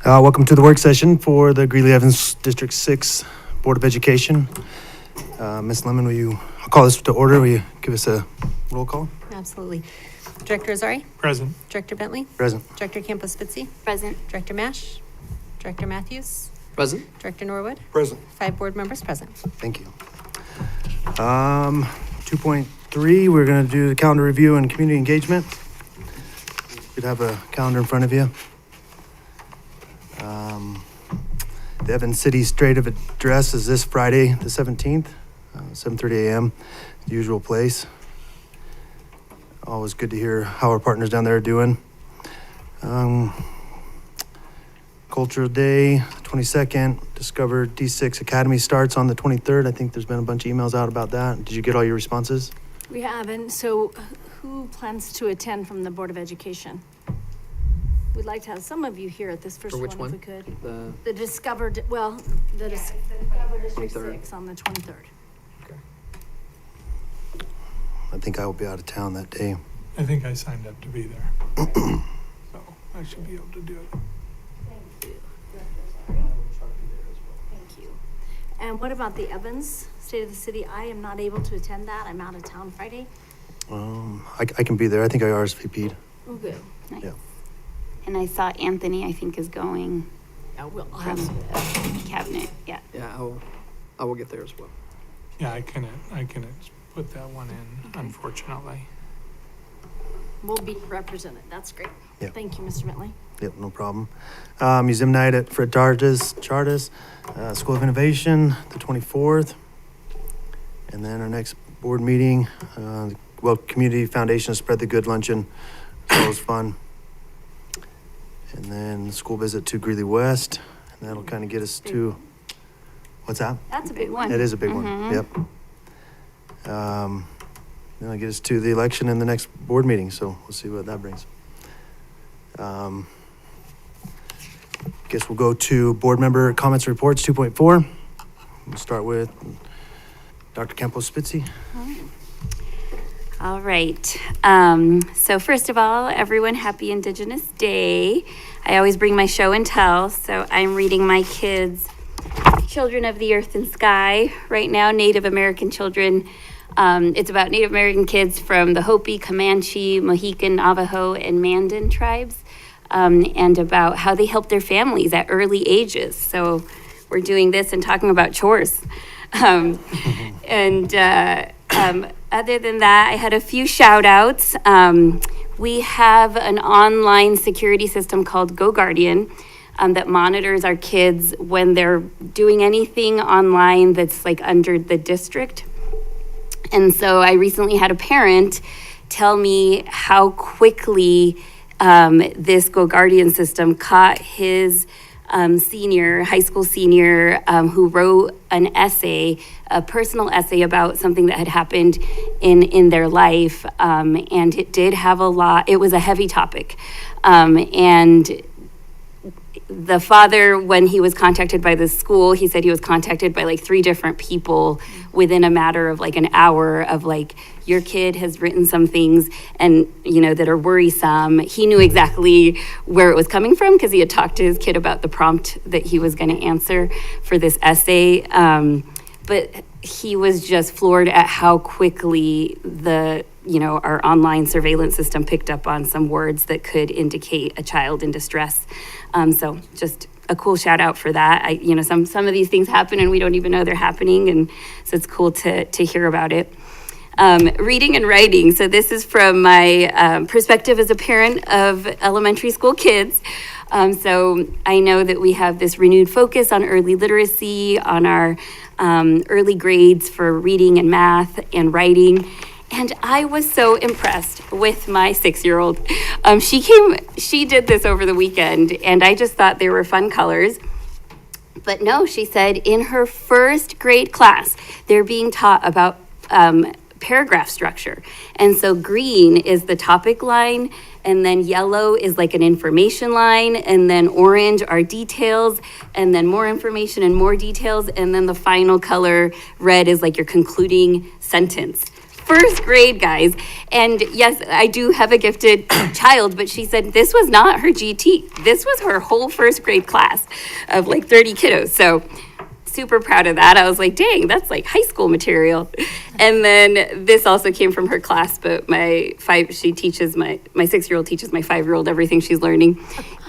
Welcome to the work session for the Greeley-Evans District 6 Board of Education. Ms. Lemon, I'll call this to order. Will you give us a roll call? Absolutely. Director Azari? Present. Director Bentley? Present. Director Campos-Spitzy? Present. Director Mash? Director Matthews? Present. Director Norwood? Present. 5 board members present. Thank you. 2.3, we're going to do the calendar review and community engagement. You'd have a calendar in front of you. The Evans City Straight of Address is this Friday, the 17th, 7:30 a.m., the usual place. Always good to hear how our partners down there are doing. Cultural Day, 22nd, Discover D6 Academy starts on the 23rd. I think there's been a bunch of emails out about that. Did you get all your responses? We haven't. So who plans to attend from the Board of Education? We'd like to have some of you here at this first For which one, one? if we could. The Discover District 23rd. 6 on the 23rd. I think I will be out of town that day. I think I signed up to be there. So I should be able to do it. Thank you. Thank you. And what about the Evans State of the City? I am not able to attend that. I'm out of town Friday. I can be there. I think I RSVP'd. Oh, good. Nice. Yeah. And I saw Anthony, I think, is going Yeah, I'll from have cabinet, yeah. Yeah, I will get there as well. Yeah, I can put that one in, unfortunately. we'll be represented. That's great. Yeah. Thank you, Mr. Bentley. Yep, no problem. Museum night at Fred Chardas, School of Innovation, the 24th. And then our next board meeting, Community Foundation Spread the Good Luncheon. That was fun. And then the school visit to Greeley West. And that'll kind of get us to, what's that? That's a big one. That is a big one, yep. Then I'll get us to the election and the next board meeting, so we'll see what that brings. Guess we'll go to board member comments and reports, 2.4. We'll start with Dr. Campos-Spitzy. All right. So first of all, everyone, happy Indigenous Day. I always bring my show and tell, so I'm reading my kids' Children of the Earth and Sky right now, Native American children. It's about Native American kids from the Hopi, Comanche, Mohican, Navajo, and Mandan tribes, and about how they help their families at early ages. So we're doing this and talking about chores. Other than that, I had a few shout outs. We have an online security system called GoGuardian that monitors our kids when they're doing anything online that's like under the district. And so I recently had a parent tell me how quickly this GoGuardian system caught his high school senior, who wrote an essay, a personal essay about something that had happened in their life. And it did have it was a heavy topic. And the father, when he was contacted by the school, he said he was contacted by like 3 different people within a matter of like an hour of like, your kid has written some things and, that are worrisome. He knew exactly where it was coming from because he had talked to his kid about the prompt that he was going to answer for this essay. But he was just floored at how quickly our online surveillance system picked up on some words that could indicate a child in distress. So just a cool shout out for that. Some of these things happen and we don't even know they're happening. And so it's cool to hear about it. Reading and writing. So this is from my perspective as a parent of elementary school kids. So I know that we have this renewed focus on early literacy, on our early grades for reading and math and writing. And I was so impressed with my 6-year-old. She did this over the weekend, and I just thought they were fun colors. But no, she said in her first grade class, they're being taught about paragraph structure. And so green is the topic line, and then yellow is like an information line, and then orange are details, and then more information and more details, and then the final color, red, is like your concluding sentence. first grade, guys. And yes, I do have a gifted child, but she said this was not her GT. This was her whole first grade class of like 30 kiddos. So super proud of that. I was like, dang, that's like high school material. And then this also came from her class, but my 6-year-old teaches my 5-year-old everything she's learning.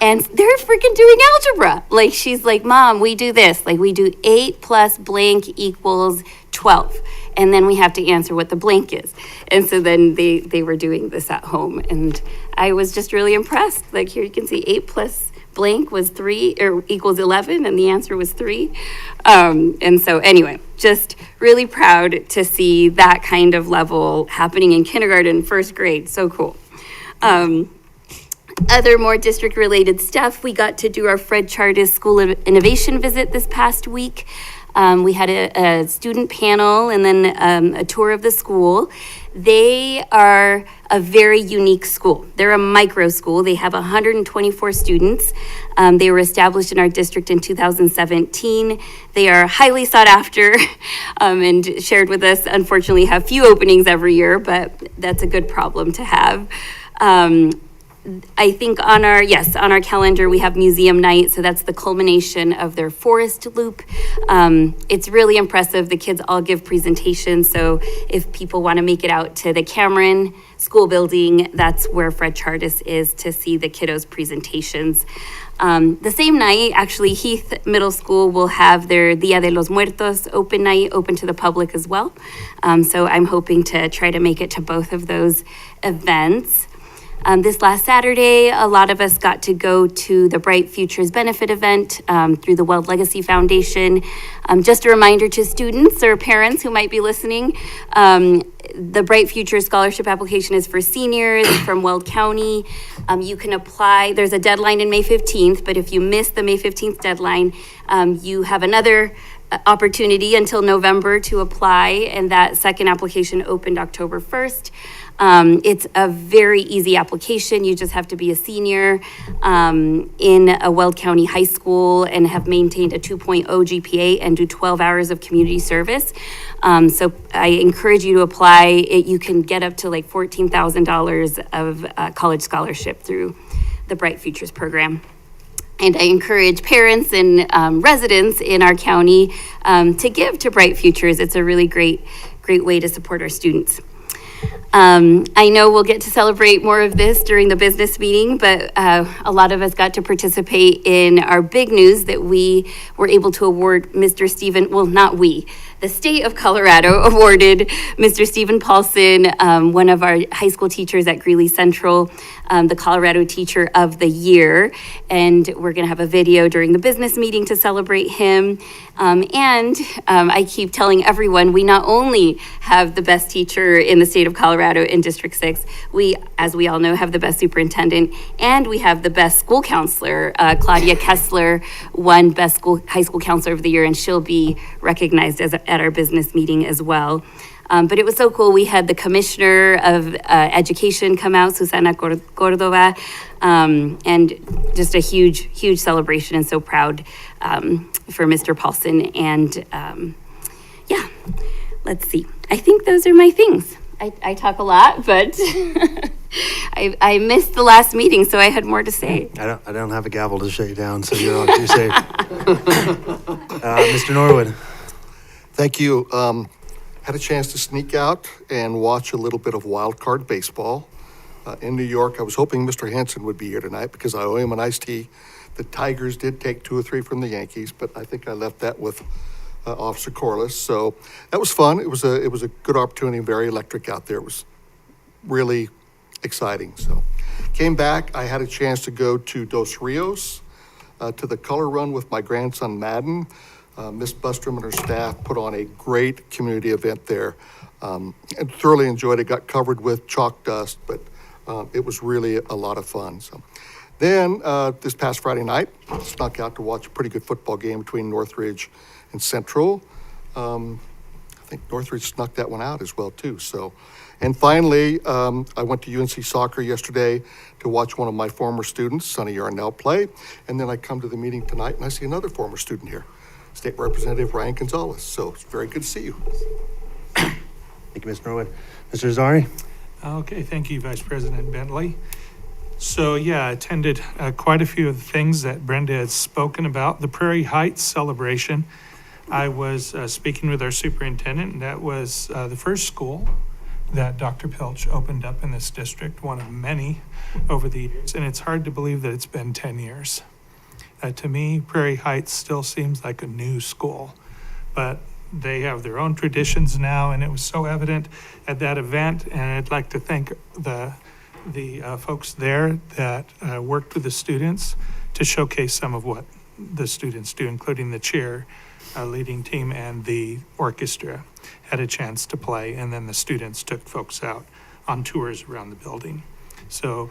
And they're freaking doing algebra. Like, she's like, Mom, we do this. Like, we do 8 plus blank equals 12. And then we have to answer what the blank is. And so then they were doing this at home. And I was just really impressed. Like, here you can see 8 plus blank was 3 or equals 11, and the answer was 3. And so anyway, just really proud to see that kind of level happening in kindergarten, first grade. So cool. Other more district related stuff, we got to do our Fred Chartis School of Innovation visit this past week. We had a student panel and then a tour of the school. They are a very unique school. They're a micro school. They have 124 students. They were established in our district in 2017. They are highly sought after and shared with us, unfortunately, have few openings every year, but that's a good problem to have. I think on our calendar, we have museum night. So that's the culmination of their forest loop. It's really impressive. The kids all give presentations. So if people want to make it out to the Cameron School building, that's where Fred Chartis is to see the kiddos' presentations. The same night, actually, Heath Middle School will have their Dia de los Muertos open night, open to the public as well. So I'm hoping to try to make it to both of those events. This last Saturday, a lot of us got to go to the Bright Futures benefit event through the Weld Legacy Foundation. Just a reminder to students or parents who might be listening, the Bright Futures scholarship application is for seniors from Weld County. You can apply. There's a deadline in May 15th, but if you miss the May 15th deadline, you have another opportunity until November to apply, and that second application opened October 1st. It's a very easy application. You just have to be a senior in a Weld County high school and have maintained a 2.0 GPA and do 12 hours of community service. So I encourage you to apply. You can get up to like $14,000 of college scholarship through the Bright Futures program. And I encourage parents and residents in our county to give to Bright Futures. It's a really great way to support our students. I know we'll get to celebrate more of this during the business meeting, but a lot of us got to participate in our big news that we were able to award Mr. Stephen, well, not we, the state of Colorado awarded Mr. Stephen Paulson, one of our high school teachers at Greeley Central, the Colorado Teacher of the Year. And we're going to have a video during the business meeting to celebrate him. And I keep telling everyone, we not only have the best teacher in the state of Colorado in District 6, we, as we all know, have the best superintendent, and we have the best school counselor. Claudia Kessler won Best High School Counselor of the Year, and she'll be recognized at our business meeting as well. But it was so cool. We had the Commissioner of Education come out, Susana Cordova, and just a huge celebration, and so proud for Mr. Paulson. And yeah, let's see. I think those are my things. I talk a lot, but I missed the last meeting, so I had more to say. I don't have a gavel to shut you down, so you're safe. Mr. Norwood. Thank you. Had a chance to sneak out and watch a little bit of wild card baseball in New York. I was hoping Mr. Hanson would be here tonight because I owe him an iced tea. The Tigers did take 2 or 3 from the Yankees, but I think I left that with Officer Corliss. So that was fun. It was a good opportunity, very electric out there. It was really exciting. So came back. I had a chance to go to Dos Rios to the color run with my grandson Madden. Miss Bustrom and her staff put on a great community event there, and thoroughly enjoyed it. Got covered with chalk dust, but it was really a lot of fun. So then this past Friday night, snuck out to watch a pretty good football game between Northridge and Central. I think Northridge snuck that one out as well too. So, and finally, I went to UNC soccer yesterday to watch one of my former students, Sonny Yarnell, play, and then I come to the meeting tonight and I see another former student here, State Representative Ryan Gonzalez. So it's very good to see you. Thank you, Mr. Norwood. Mr. Azari? Okay, thank you, Vice President Bentley. So, yeah, I attended quite a few of the things that Brenda has spoken about. The Prairie Heights celebration, I was speaking with our superintendent, and that was the first school that Dr. Pilch opened up in this district, one of many over the years. And it's hard to believe that it's been 10 years. To me, Prairie Heights still seems like a new school, but they have their own traditions now, and it was so evident at that event. And I'd like to thank the folks there that worked with the students to showcase some of what the students do, including the cheer leading team and the orchestra had a chance to play, and then the students took folks out on tours around the building. So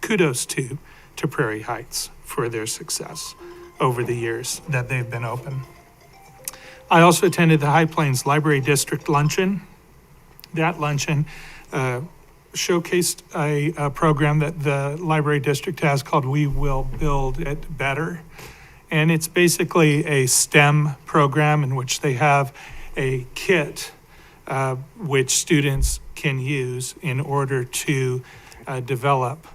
kudos to Prairie Heights for their success over the years that they've been open. I also attended the High Plains Library District Luncheon. That luncheon showcased a program that the library district has called We Will Build It Better. And it's basically a STEM program in which they have a kit which students can use in order to develop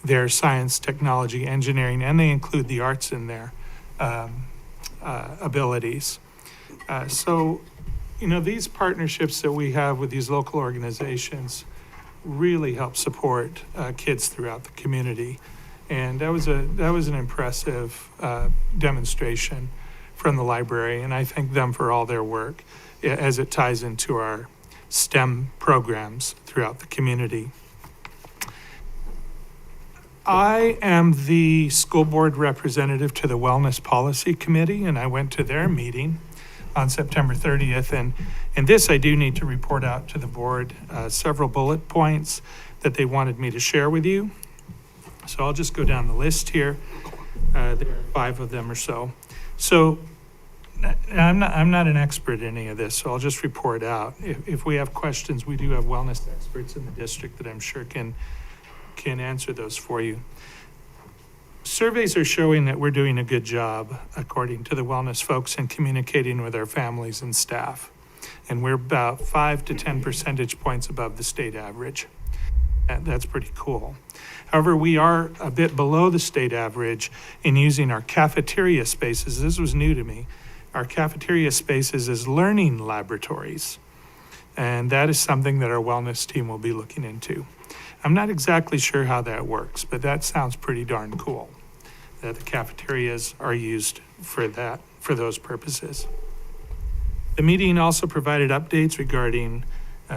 their science, technology, engineering, and they include the arts in their abilities. So, these partnerships that we have with these local organizations really help support kids throughout the community. And that was an impressive demonstration from the library, and I thank them for all their work as it ties into our STEM programs throughout the community. I am the school board representative to the Wellness Policy Committee, and I went to their meeting on September 30th. And in this, I do need to report out to the board several bullet points that they wanted me to share with you. So I'll just go down the list here. There are 5 of them or so. So I'm not an expert in any of this, so I'll just report out. If we have questions, we do have wellness experts in the district that I'm sure can answer those for you. Surveys are showing that we're doing a good job, according to the wellness folks, in communicating with our families and staff. And we're about 5 to 10 percentage points above the state average. That's pretty cool. However, we are a bit below the state average in using our cafeteria spaces. This was new to me. Our cafeteria spaces as learning laboratories. And that is something that our wellness team will be looking into. I'm not exactly sure how that works, but that sounds pretty darn cool, that the cafeterias are used for those purposes. The meeting also provided updates regarding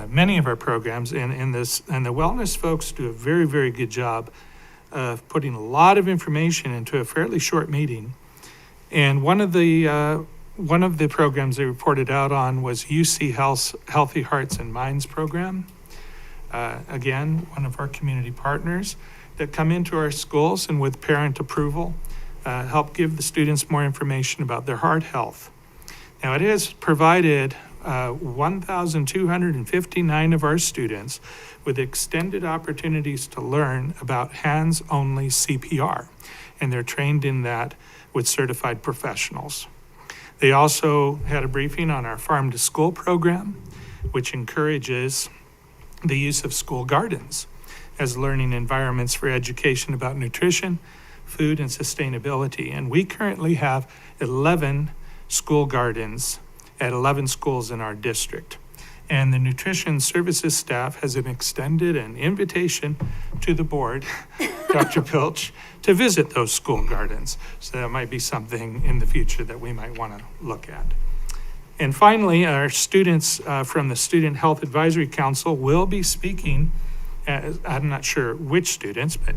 many of our programs, and the wellness folks do a very, very good job of putting a lot of information into a fairly short meeting. And one of the programs they reported out on was UC Health's Healthy Hearts and Minds program. Again, one of our community partners that come into our schools and with parent approval, help give the students more information about their heart health. Now, it has provided 1,259 of our students with extended opportunities to learn about hands-only CPR, and they're trained in that with certified professionals. They also had a briefing on our Farm to School program, which encourages the use of school gardens as learning environments for education about nutrition, food, and sustainability. And we currently have 11 school gardens at 11 schools in our district. And the nutrition services staff has extended an invitation to the board, Dr. Pilch, to visit those school gardens. So that might be something in the future that we might want to look at. And finally, our students from the Student Health Advisory Council will be speaking. I'm not sure which students, but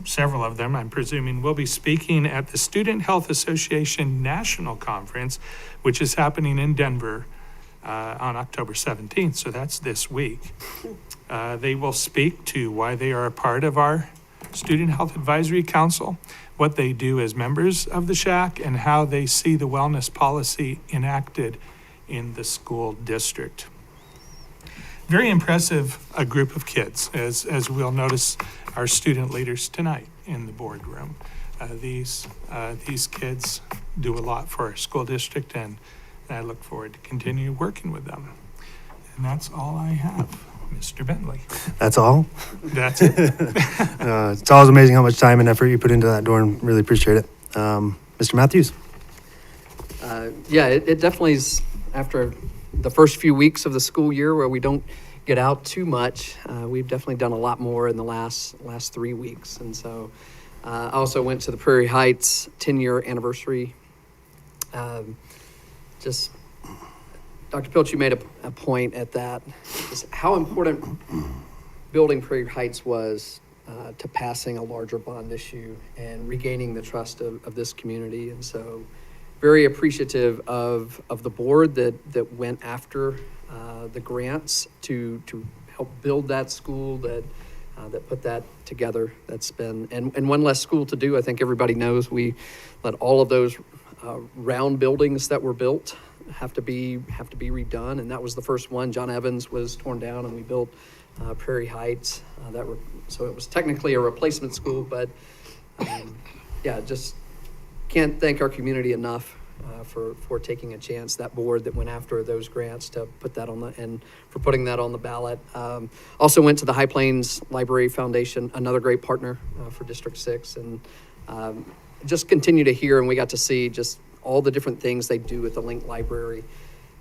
several of them, I'm presuming, will be speaking at the Student Health Association National Conference, which is happening in Denver on October 17th. So that's this week. They will speak to why they are a part of our Student Health Advisory Council, what they do as members of the SHAC, and how they see the wellness policy enacted in the school district. Very impressive group of kids, as we'll notice our student leaders tonight in the boardroom. These kids do a lot for our school district, and I look forward to continue working with them. And that's all I have, Mr. Bentley. That's all. That's it. It's always amazing how much time and effort you put into that, Dorn. Really appreciate it. Mr. Matthews? Yeah, it definitely is, after the first few weeks of the school year where we don't get out too much, we've definitely done a lot more in the last 3 weeks. And so I also went to the Prairie Heights 10-year anniversary. Just, Dr. Pilch, you made a point at that, just how important building Prairie Heights was to passing a larger bond issue and regaining the trust of this community. And so very appreciative of the board that went after the grants to help build that school, that put that together. That's been, and one less school to do. I think everybody knows we let all of those round buildings that were built have to be redone, and that was the first one. Greeley-Evans was torn down, and we built Prairie Heights. So it was technically a replacement school, but yeah, just can't thank our community enough for taking a chance. That board that went after those grants to put that and for putting that on the ballot. Also went to the High Plains Library Foundation, another great partner for District 6, and just continue to hear, and we got to see just all the different things they do at the Link Library,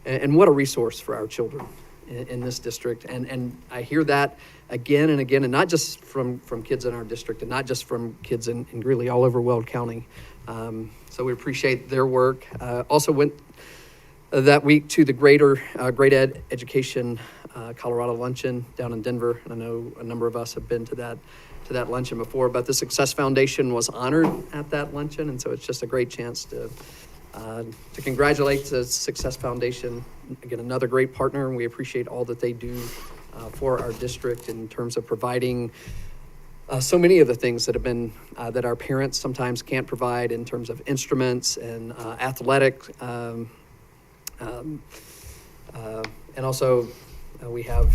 and what a resource for our children in this district. And I hear that again and again, and not just from kids in our district, and not just from kids in Greeley, all over Weld County. So we appreciate their work. Also went that week to the Great Ed Education Colorado Luncheon down in Denver. And I know a number of us have been to that luncheon before, but the Success Foundation was honored at that luncheon, and so it's just a great chance to congratulate the Success Foundation. Again, another great partner, and we appreciate all that they do for our district in terms of providing so many of the things that have been that our parents sometimes can't provide in terms of instruments and athletic, and also we have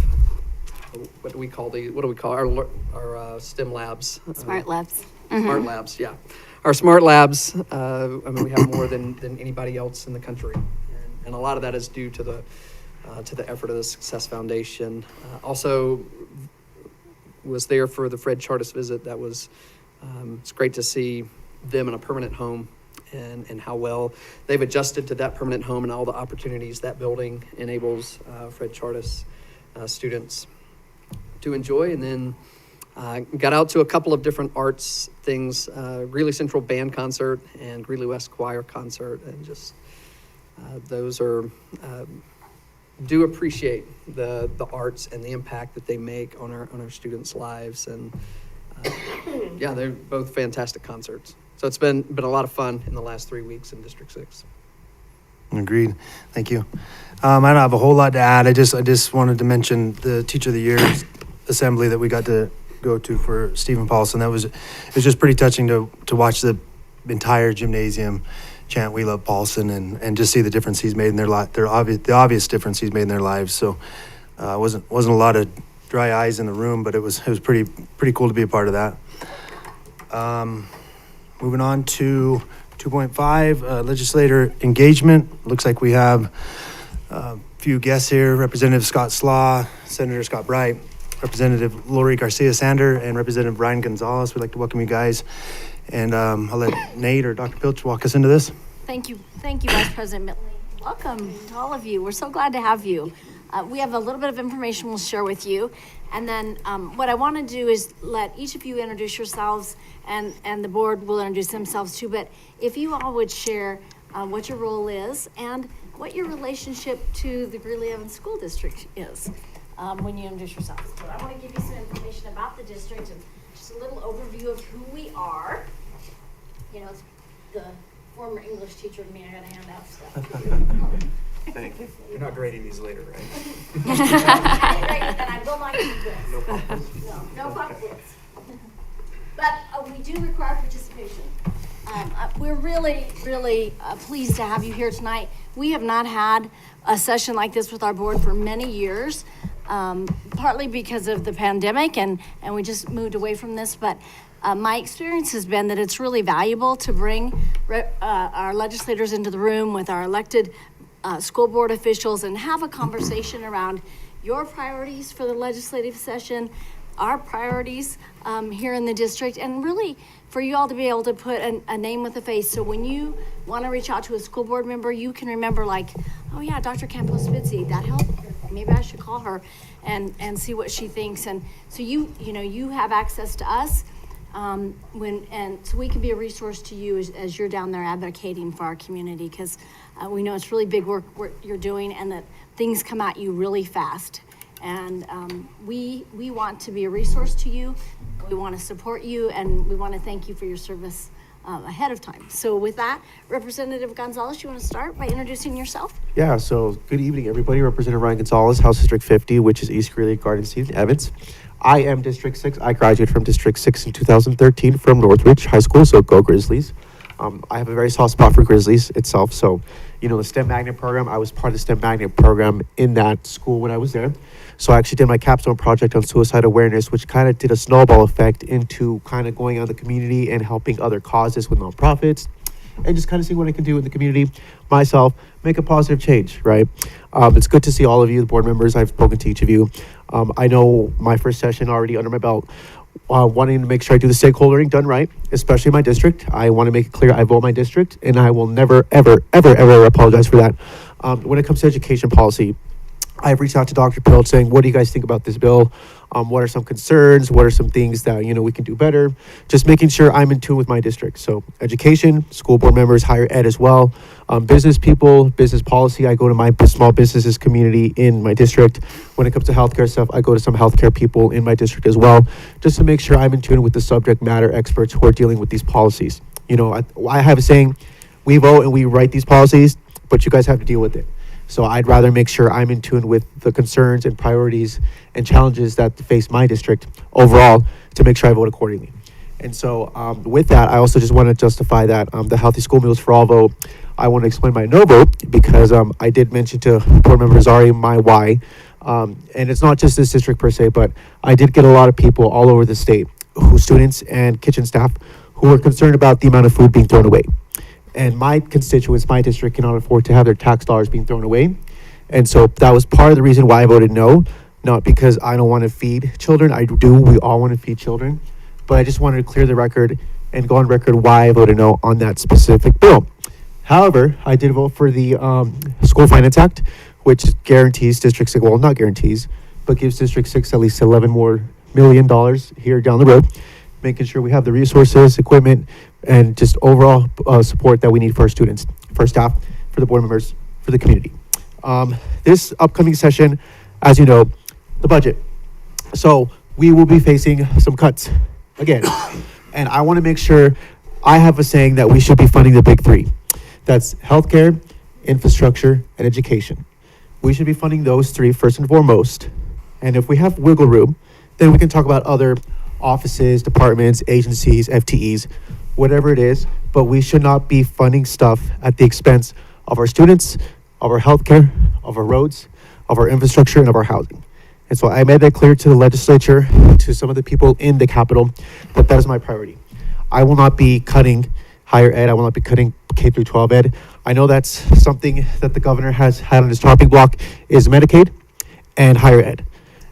what do we call our STEM labs? Smart labs. Smart labs, yeah. Our smart labs, I mean, we have more than anybody else in the country. And a lot of that is due to the effort of the Success Foundation. Also was there for the Fred Chartis visit. That was, it's great to see them in a permanent home and how well they've adjusted to that permanent home and all the opportunities that building enables Fred Chartis students to enjoy. And then got out to a couple of different arts things, Greeley Central Band Concert and Greeley West Choir Concert, and just those are, do appreciate the arts and the impact that they make on our students' lives. And yeah, they're both fantastic concerts. So it's been a lot of fun in the last 3 weeks in District 6. Agreed. Thank you. I don't have a whole lot to add. I just wanted to mention the Teacher of the Year assembly that we got to go to for Stephen Paulson. It was just pretty touching to watch the entire gymnasium chant "We Love Paulson" and just see the difference he's made in their life. The obvious difference he's made in their lives. So wasn't a lot of dry eyes in the room, but it was pretty cool to be a part of that. Moving on to 2.5, legislator engagement. Looks like we have a few guests here: Representative Scott Slaw, Senator Scott Bright, Representative Lori Garcia-Sander, and Representative Ryan Gonzalez. We'd like to welcome you guys. And I'll let Nate or Dr. Pilch walk us into this. Thank you, Vice President Bentley. Welcome to all of you. We're so glad to have you. We have a little bit of information we'll share with you. And then what I want to do is let each of you introduce yourselves, and the board will introduce themselves too. But if you all would share what your role is and what your relationship to the Greeley-Evans School District is when you introduce yourselves. But I want to give you some information about the district and just a little overview of who we are. You know, it's the former English teacher of me. I got to hand out stuff. Thank you. You're not grading these later, right? And I will not give you this. No problem. No problems. But we do require participation. We're really, really pleased to have you here tonight. We have not had a session like this with our board for many years, partly because of the pandemic, and we just moved away from this. But my experience has been that it's really valuable to bring our legislators into the room with our elected school board officials and have a conversation around your priorities for the legislative session, our priorities here in the district, and really for you all to be able to put a name with a face. So when you want to reach out to a school board member, you can remember like, oh yeah, Dr. Campos-Spitzy, that helped. Maybe I should call her and see what she thinks. And so you have access to us so we can be a resource to you as you're down there advocating for our community, because we know it's really big work you're doing and that things come at you really fast. And we want to be a resource to you. We want to support you, and we want to thank you for your service ahead of time. So with that, Representative Gonzalez, you want to start by introducing yourself? Yeah, so good evening, everybody. Representative Ryan Gonzalez, House District 50, which is East Greeley-Evans. I am District 6. I graduated from District 6 in 2013 from Northridge High School, so go Grizzlies. I have a very soft spot for Grizzlies itself. So, the STEM Magnet program, I was part of the STEM Magnet program in that school when I was there. So I actually did my capstone project on suicide awareness, which kind of did a snowball effect into kind of going out in the community and helping other causes with nonprofits and just kind of seeing what I can do in the community myself, make a positive change, right? It's good to see all of you, the board members. I've spoken to each of you. I know my first session already under my belt, wanting to make sure I do the stakeholdering done right, especially in my district. I want to make it clear I vote my district, and I will never, ever, ever, ever apologize for that. When it comes to education policy, I've reached out to Dr. Pilt saying, what do you guys think about this bill? What are some concerns? What are some things that, we can do better? Just making sure I'm in tune with my district. So education, school board members, higher ed as well. Business people, business policy. I go to my small businesses community in my district. When it comes to healthcare stuff, I go to some healthcare people in my district as well, just to make sure I'm in tune with the subject matter experts who are dealing with these policies. I have a saying, we vote and we write these policies, but you guys have to deal with it. So I'd rather make sure I'm in tune with the concerns and priorities and challenges that face my district overall to make sure I vote accordingly. And so with that, I also just want to justify that the Healthy School Meals for All vote. I want to explain my no vote because I did mention to Board Member Azari my why. And it's not just this district per se, but I did get a lot of people all over the state, students and kitchen staff, who are concerned about the amount of food being thrown away. And my constituents, my district cannot afford to have their tax dollars being thrown away. And so that was part of the reason why I voted no, not because I don't want to feed children. I do, we all want to feed children. But I just wanted to clear the record and go on record why I voted no on that specific bill. However, I did vote for the School Finance Act, which guarantees District 6, well, not guarantees, but gives District 6 at least $11 more million here down the road, making sure we have the resources, equipment, and just overall support that we need for our students, for our staff, for the board members, for the community. This upcoming session, as you know, the budget. So we will be facing some cuts again. And I want to make sure I have a saying that we should be funding the big three. That's healthcare, infrastructure, and education. We should be funding those three first and foremost. And if we have wiggle room, then we can talk about other offices, departments, agencies, FTEs, whatever it is, but we should not be funding stuff at the expense of our students, of our healthcare, of our roads, of our infrastructure, and of our housing. And so I made that clear to the legislature, to some of the people in the Capitol, that is my priority. I will not be cutting higher ed. I will not be cutting K through 12 ed. I know that's something that the governor has had on his chopping block is Medicaid and higher ed.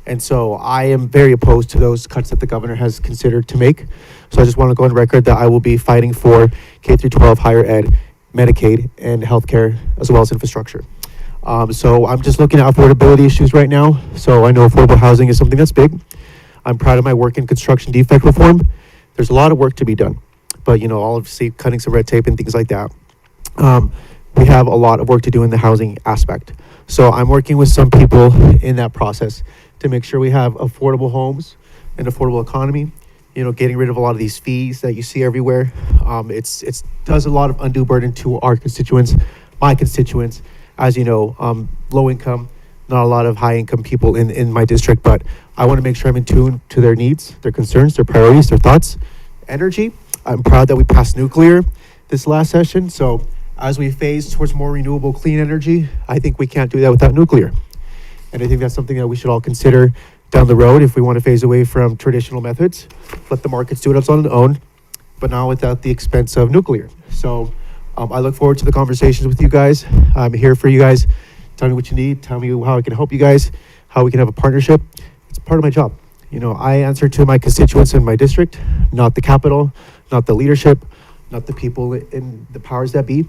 And so I am very opposed to those cuts that the governor has considered to make. So I just want to go on record that I will be fighting for K through 12 higher ed, Medicaid, and healthcare, as well as infrastructure. So I'm just looking at affordability issues right now. So I know affordable housing is something that's big. I'm proud of my work in construction defect reform. There's a lot of work to be done, but obviously cutting some red tape and things like that. We have a lot of work to do in the housing aspect. So I'm working with some people in that process to make sure we have affordable homes and affordable economy, getting rid of a lot of these fees that you see everywhere. It's does a lot of undue burden to our constituents, my constituents, as you know, low income, not a lot of high income people in my district, but I want to make sure I'm in tune to their needs, their concerns, their priorities, their thoughts. Energy, I'm proud that we passed nuclear this last session. So as we phase towards more renewable, clean energy, I think we can't do that without nuclear. And I think that's something that we should all consider down the road if we want to phase away from traditional methods. Let the markets do it on their own, but not without the expense of nuclear. So I look forward to the conversations with you guys. I'm here for you guys. Tell me what you need. Tell me how I can help you guys. how we can have a partnership. It's part of my job. You know, I answer to my constituents in my district, not the capital, not the leadership, not the people in the powers that be.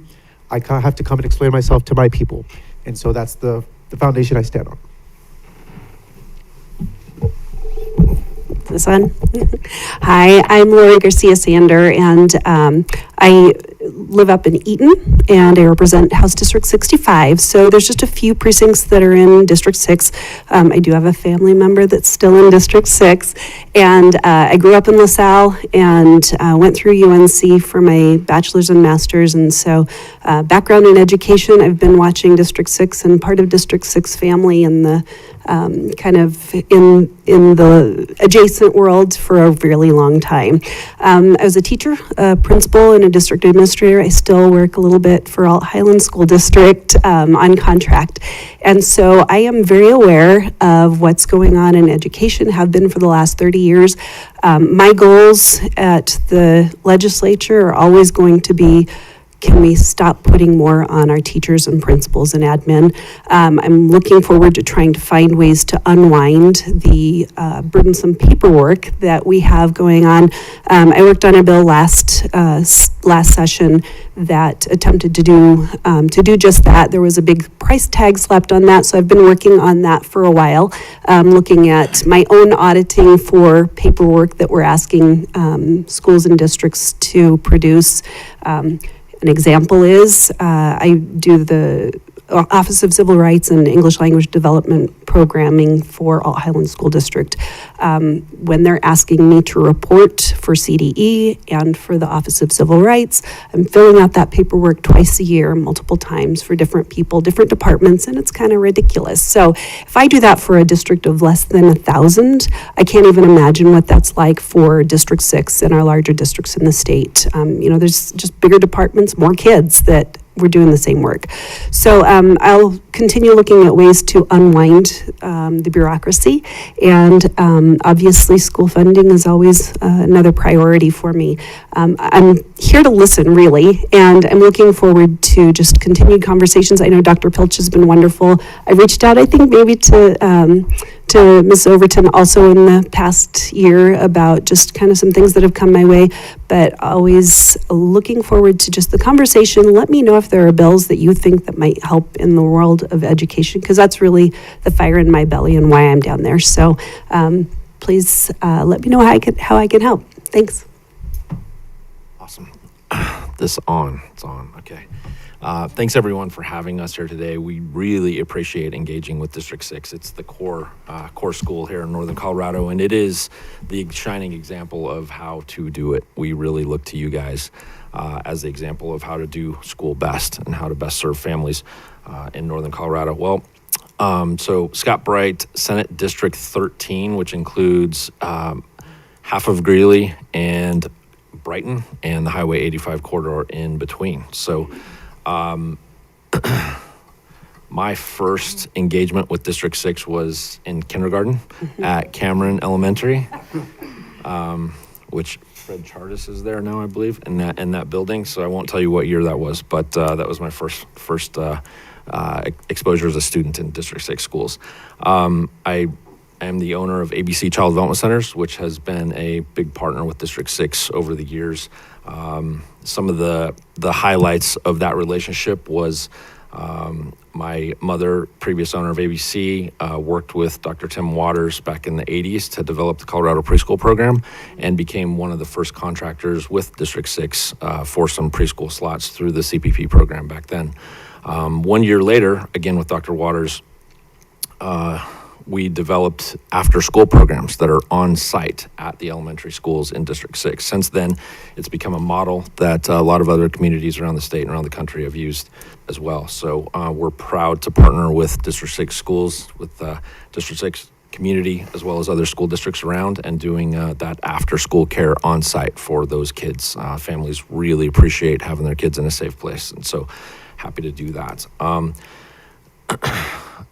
I have to come and explain myself to my people. And so that's the foundation I stand on. This one. Hi, I'm Lori Garcia Sander, and I live up in Eaton, and I represent House District 65. So there's just a few precincts that are in District 6. I do have a family member that's still in District 6, and I grew up in LaSalle and went through UNC for my bachelor's and master's, and so background in education, I've been watching District 6 and part of District 6 family in the kind of in the adjacent world for a really long time. I was a teacher, a principal, and a district administrator. I still work a little bit for Alt Highland School District on contract. And so I am very aware of what's going on in education, have been for the last 30 years. My goals at the legislature are always going to be, can we stop putting more on our teachers and principals and admin? I'm looking forward to trying to find ways to unwind the burdensome paperwork that we have going on. I worked on a bill last session that attempted to do just that. There was a big price tag slapped on that, so I've been working on that for a while, looking at my own auditing for paperwork that we're asking schools and districts to produce. An example is I do the Office of Civil Rights and English Language Development programming for Alt Highland School District. When they're asking me to report for CDE and for the Office of Civil Rights, I'm filling out that paperwork twice a year, multiple times for different people, different departments, and it's kind of ridiculous. So if I do that for a district of less than 1,000, I can't even imagine what that's like for District 6 and our larger districts in the state. You know, there's just bigger departments, more kids that we're doing the same work. So I'll continue looking at ways to unwind the bureaucracy, and obviously school funding is always another priority for me. I'm here to listen, really, and I'm looking forward to just continued conversations. I know Dr. Pilch has been wonderful. I reached out, I think, maybe to Ms. Overton also in the past year about just kind of some things that have come my way, but always looking forward to just the conversation. Let me know if there are bills that you think that might help in the world of education, because that's really the fire in my belly and why I'm down there. So please let me know how I can help. Thanks. Awesome. It's on, okay. Thanks everyone for having us here today. We really appreciate engaging with District 6. It's the core school here in Northern Colorado, and it is the shining example of how to do it. We really look to you guys as the example of how to do school best and how to best serve families in Northern Colorado. Well, so Scott Bright, Senate District 13, which includes half of Greeley and Brighton and the Highway 85 corridor in between. So my first engagement with District 6 was in kindergarten at Cameron Elementary, which Fred Chartis is there now, I believe, in that building. So I won't tell you what year that was, but that was my first exposure as a student in District 6 schools. I am the owner of ABC Child Development Centers, which has been a big partner with District 6 over the years. Some of the highlights of that relationship was my mother, previous owner of ABC, worked with Dr. Tim Waters back in the 80s to develop the Colorado preschool program and became one of the first contractors with District 6 for some preschool slots through the CPP program back then. 1 year later, again with Dr. Waters, we developed after-school programs that are on site at the elementary schools in District 6. Since then, it's become a model that a lot of other communities around the state and around the country have used as well. So we're proud to partner with District 6 schools, with District 6 community, as well as other school districts around, and doing that after-school care on site for those kids. Families really appreciate having their kids in a safe place, and so happy to do that.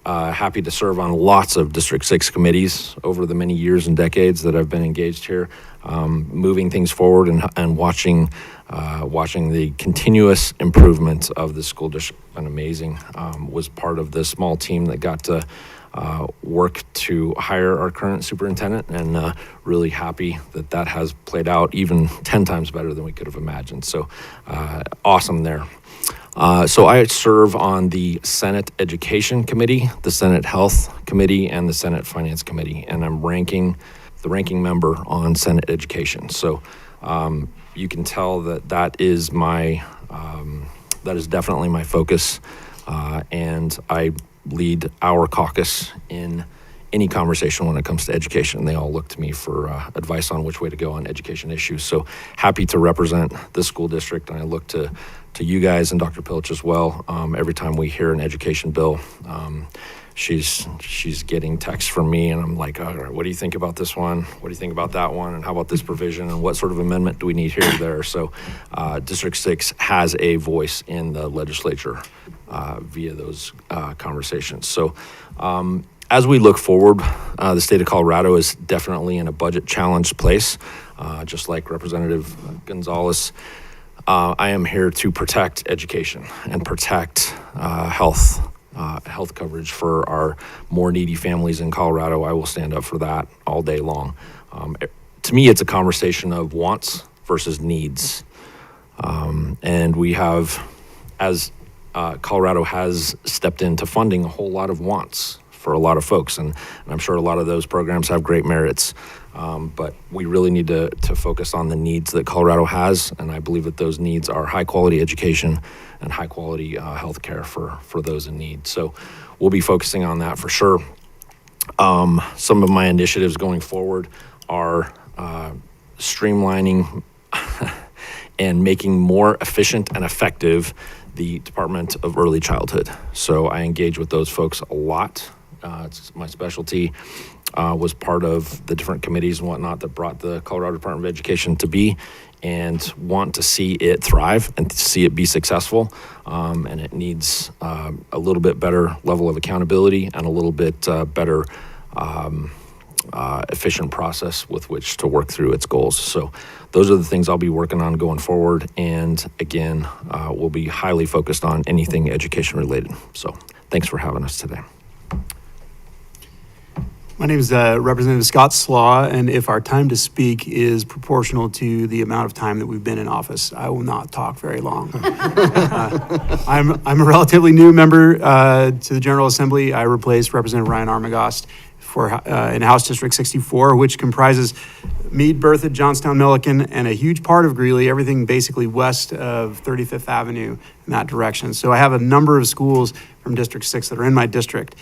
Happy to serve on lots of District 6 committees over the many years and decades that I've been engaged here, moving things forward and watching the continuous improvement of the school district. Been amazing. Was part of the small team that got to work to hire our current superintendent, and really happy that that has played out even 10 times better than we could have imagined. So awesome there. So I serve on the Senate Education Committee, the Senate Health Committee, and the Senate Finance Committee, and I'm the ranking member on Senate Education. So you can tell that that is definitely my focus, and I lead our caucus in any conversation when it comes to education. They all look to me for advice on which way to go on education issues. So happy to represent this school district, and I look to you guys and Dr. Pilch as well. Every time we hear an education bill, she's getting texts from me, and I'm like, all right, what do you think about this one? What do you think about that one? And how about this provision? And what sort of amendment do we need here or there? So District 6 has a voice in the legislature via those conversations. So as we look forward, the state of Colorado is definitely in a budget challenged place, just like Representative Gonzalez. I am here to protect education and protect health coverage for our more needy families in Colorado. I will stand up for that all day long. To me, it's a conversation of wants versus needs. And we have, as Colorado has stepped into funding a whole lot of wants for a lot of folks, and I'm sure a lot of those programs have great merits. But we really need to focus on the needs that Colorado has, and I believe that those needs are high quality education and high quality health care for those in need. So we'll be focusing on that for sure. Some of my initiatives going forward are streamlining and making more efficient and effective the Department of Early Childhood. So I engage with those folks a lot. It's my specialty. Was part of the different committees and whatnot that brought the Colorado Department of Education to be, and want to see it thrive and to see it be successful. And it needs a little bit better level of accountability and a little bit better efficient process with which to work through its goals. So those are the things I'll be working on going forward. And again, we'll be highly focused on anything education related. So thanks for having us today. My name is Representative Scott Slaw, and if our time to speak is proportional to the amount of time that we've been in office, I will not talk very long. I'm a relatively new member to the General Assembly. I replaced Representative Ryan Armagost in House District 64, which comprises Meade, Berthoud, Johnstown, Milliken, and a huge part of Greeley, everything basically west of 35th Avenue in that direction. So I have a number of schools from District 6 that are in my district.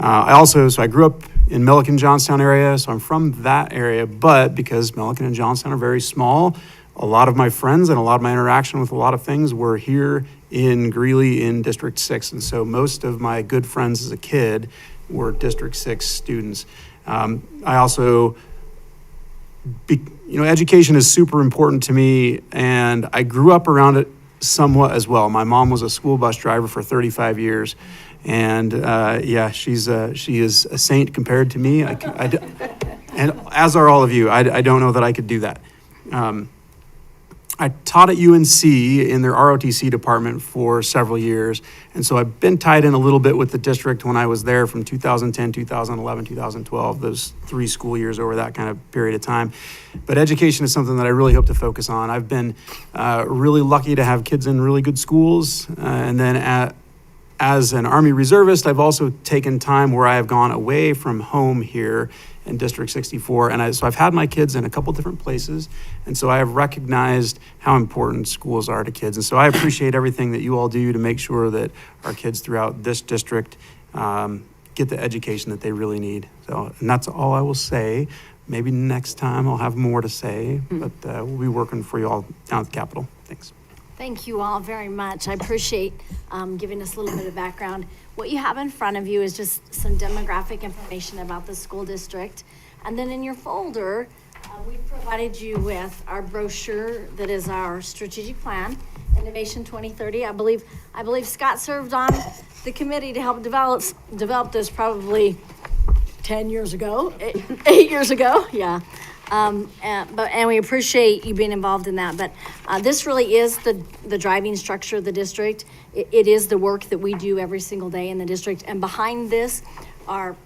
I grew up in Milliken, Johnstown area, so I'm from that area, but because Milliken and Johnstown are very small, a lot of my friends and a lot of my interaction with a lot of things were here in Greeley in District 6, and so most of my good friends as a kid were District 6 students. Education is super important to me, and I grew up around it somewhat as well. My mom was a school bus driver for 35 years. And she is a saint compared to me. And as are all of you. I don't know that I could do that. I taught at UNC in their ROTC department for several years. And so I've been tied in a little bit with the district when I was there from 2010, 2011, 2012, those 3 school years over that kind of period of time. But education is something that I really hope to focus on. I've been really lucky to have kids in really good schools. And then as an Army reservist, I've also taken time where I have gone away from home here in District 64. And so I've had my kids in a couple different places. And so I have recognized how important schools are to kids. And so I appreciate everything that you all do to make sure that our kids throughout this district get the education that they really need. And that's all I will say. Maybe next time I'll have more to say, but we'll be working for you all down at the Capitol. Thanks. Thank you all very much. I appreciate giving us a little bit of background. What you have in front of you is just some demographic information about the school district. And then in your folder, we've provided you with our brochure that is our strategic plan, Innovation 2030. I believe Scott served on the committee to help develop this probably 10 years ago, 8 years ago, yeah. And we appreciate you being involved in that. But this really is the driving structure of the district. It is the work that we do every single day in the district. And behind this are